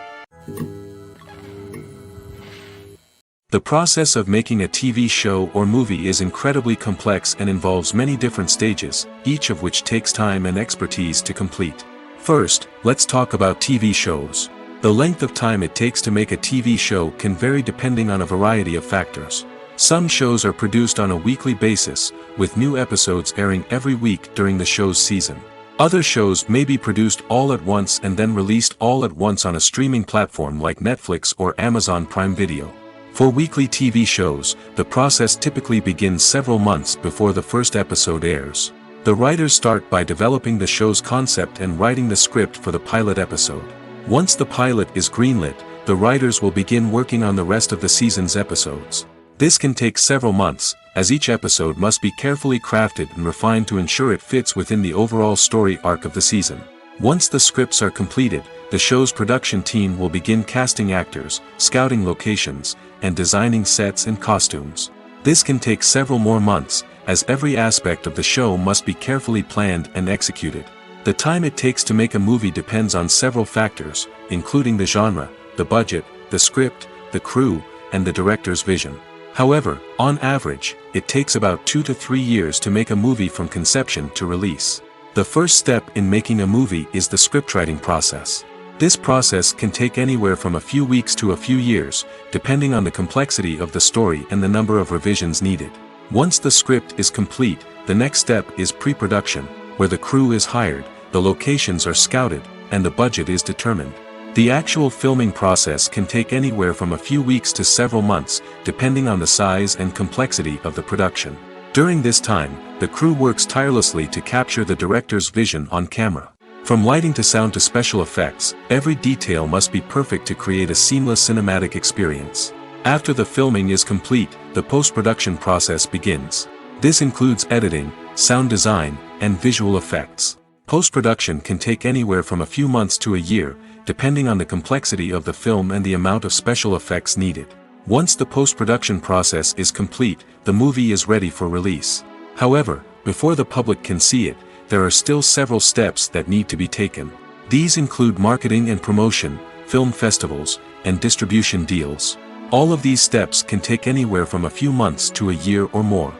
The process of making a TV show or movie is incredibly complex and involves many different stages, each of which takes time and expertise to complete. First, let's talk about TV shows. The length of time it takes to make a TV show can vary depending on a variety of factors. Some shows are produced on a weekly basis, with new episodes airing every week during the show's season. Other shows may be produced all at once and then released all at once on a streaming platform like Netflix or Amazon Prime Video. For weekly TV shows, the process typically begins several months before the first episode airs. The writers start by developing the show's concept and writing the script for the pilot episode. Once the pilot is greenlit, the writers will begin working on the rest of the season's episodes. This can take several months, as each episode must be carefully crafted and refined to ensure it fits within the overall story arc of the season. Once the scripts are completed, the show's production team will begin casting actors, scouting locations, and designing sets and costumes. This can take several more months, as every aspect of the show must be carefully planned and executed. The time it takes to make a movie depends on several factors, including the genre, the budget, the script, the crew, and the director's vision. However, on average, it takes about 2 to 3 years to make a movie from conception to release. The first step in making a movie is the scriptwriting process. This process can take anywhere from a few weeks to a few years, depending on the complexity of the story and the number of revisions needed. Once the script is complete, the next step is pre-production, where the crew is hired, the locations are scouted, and the budget is determined. The actual filming process can take anywhere from a few weeks to several months, depending on the size and complexity of the production. During this time, the crew works tirelessly to capture the director's vision on camera. From lighting to sound to special effects, every detail must be perfect to create a seamless cinematic experience. After the filming is complete, the post-production process begins. This includes editing, sound design, and visual effects. Post-production can take anywhere from a few months to a year, depending on the complexity of the film and the amount of special effects needed. Once the post-production process is complete, the movie is ready for release. However, before the public can see it, there are still several steps that need to be taken. These include marketing and promotion, film festivals, and distribution deals. All of these steps can take anywhere from a few months to a year or more.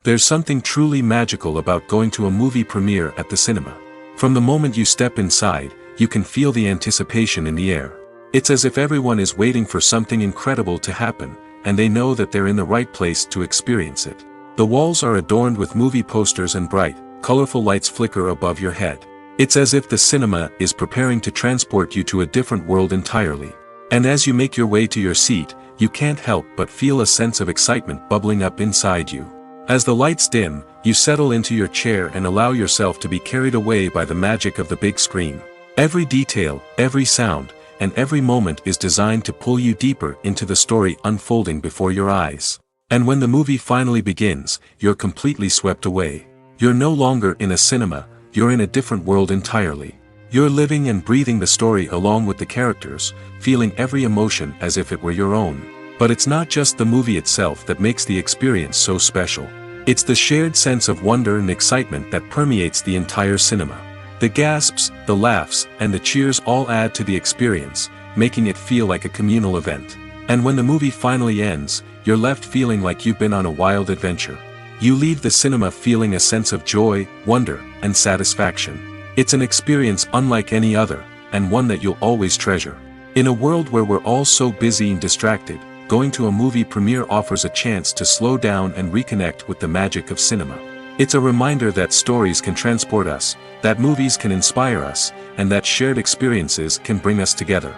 There's something truly magical about going to a movie premiere at the cinema. From the moment you step inside, you can feel the anticipation in the air. It's as if everyone is waiting for something incredible to happen, and they know that they're in the right place to experience it. The walls are adorned with movie posters and bright, colorful lights flicker above your head. It's as if the cinema is preparing to transport you to a different world entirely. And as you make your way to your seat, you can't help but feel a sense of excitement bubbling up inside you. As the lights dim, you settle into your chair and allow yourself to be carried away by the magic of the big screen. Every detail, every sound, and every moment is designed to pull you deeper into the story unfolding before your eyes. And when the movie finally begins, you're completely swept away. You're no longer in a cinema, you're in a different world entirely. You're living and breathing the story along with the characters, feeling every emotion as if it were your own. But it's not just the movie itself that makes the experience so special. It's the shared sense of wonder and excitement that permeates the entire cinema. The gasps, the laughs, and the cheers all add to the experience, making it feel like a communal event. And when the movie finally ends, you're left feeling like you've been on a wild adventure. You leave the cinema feeling a sense of joy, wonder, and satisfaction. It's an experience unlike any other, and one that you'll always treasure. In a world where we're all so busy and distracted, going to a movie premiere offers a chance to slow down and reconnect with the magic of cinema. It's a reminder that stories can transport us, that movies can inspire us, and that shared experiences can bring us together.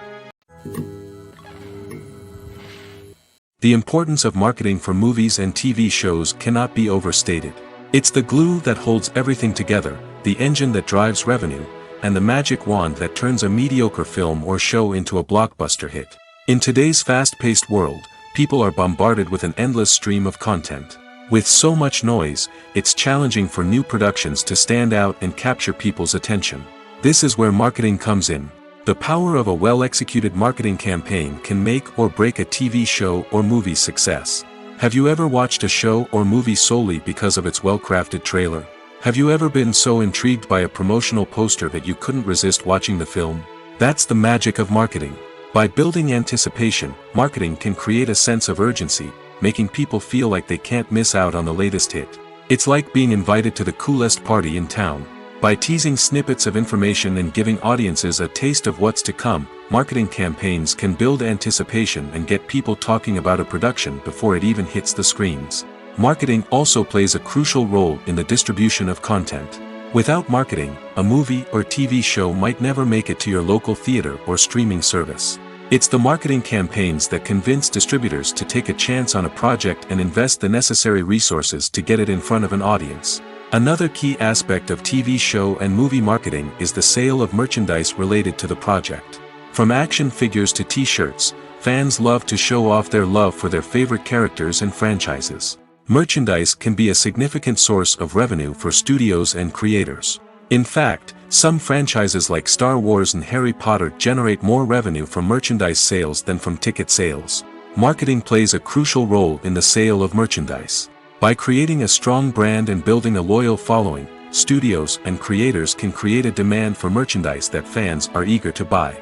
The importance of marketing for movies and TV shows cannot be overstated. It's the glue that holds everything together, the engine that drives revenue, and the magic wand that turns a mediocre film or show into a blockbuster hit. In today's fast-paced world, people are bombarded with an endless stream of content. With so much noise, it's challenging for new productions to stand out and capture people's attention. This is where marketing comes in. The power of a well-executed marketing campaign can make or break a TV show or movie's success. Have you ever watched a show or movie solely because of its well-crafted trailer? Have you ever been so intrigued by a promotional poster that you couldn't resist watching the film? That's the magic of marketing. By building anticipation, marketing can create a sense of urgency, making people feel like they can't miss out on the latest hit. It's like being invited to the coolest party in town. By teasing snippets of information and giving audiences a taste of what's to come, marketing campaigns can build anticipation and get people talking about a production before it even hits the screens. Marketing also plays a crucial role in the distribution of content. Without marketing, a movie or TV show might never make it to your local theater or streaming service. It's the marketing campaigns that convince distributors to take a chance on a project and invest the necessary resources to get it in front of an audience. Another key aspect of TV show and movie marketing is the sale of merchandise related to the project. From action figures to t-shirts, fans love to show off their love for their favorite characters and franchises. Merchandise can be a significant source of revenue for studios and creators. In fact, some franchises like Star Wars and Harry Potter generate more revenue from merchandise sales than from ticket sales. Marketing plays a crucial role in the sale of merchandise. By creating a strong brand and building a loyal following, studios and creators can create a demand for merchandise that fans are eager to buy.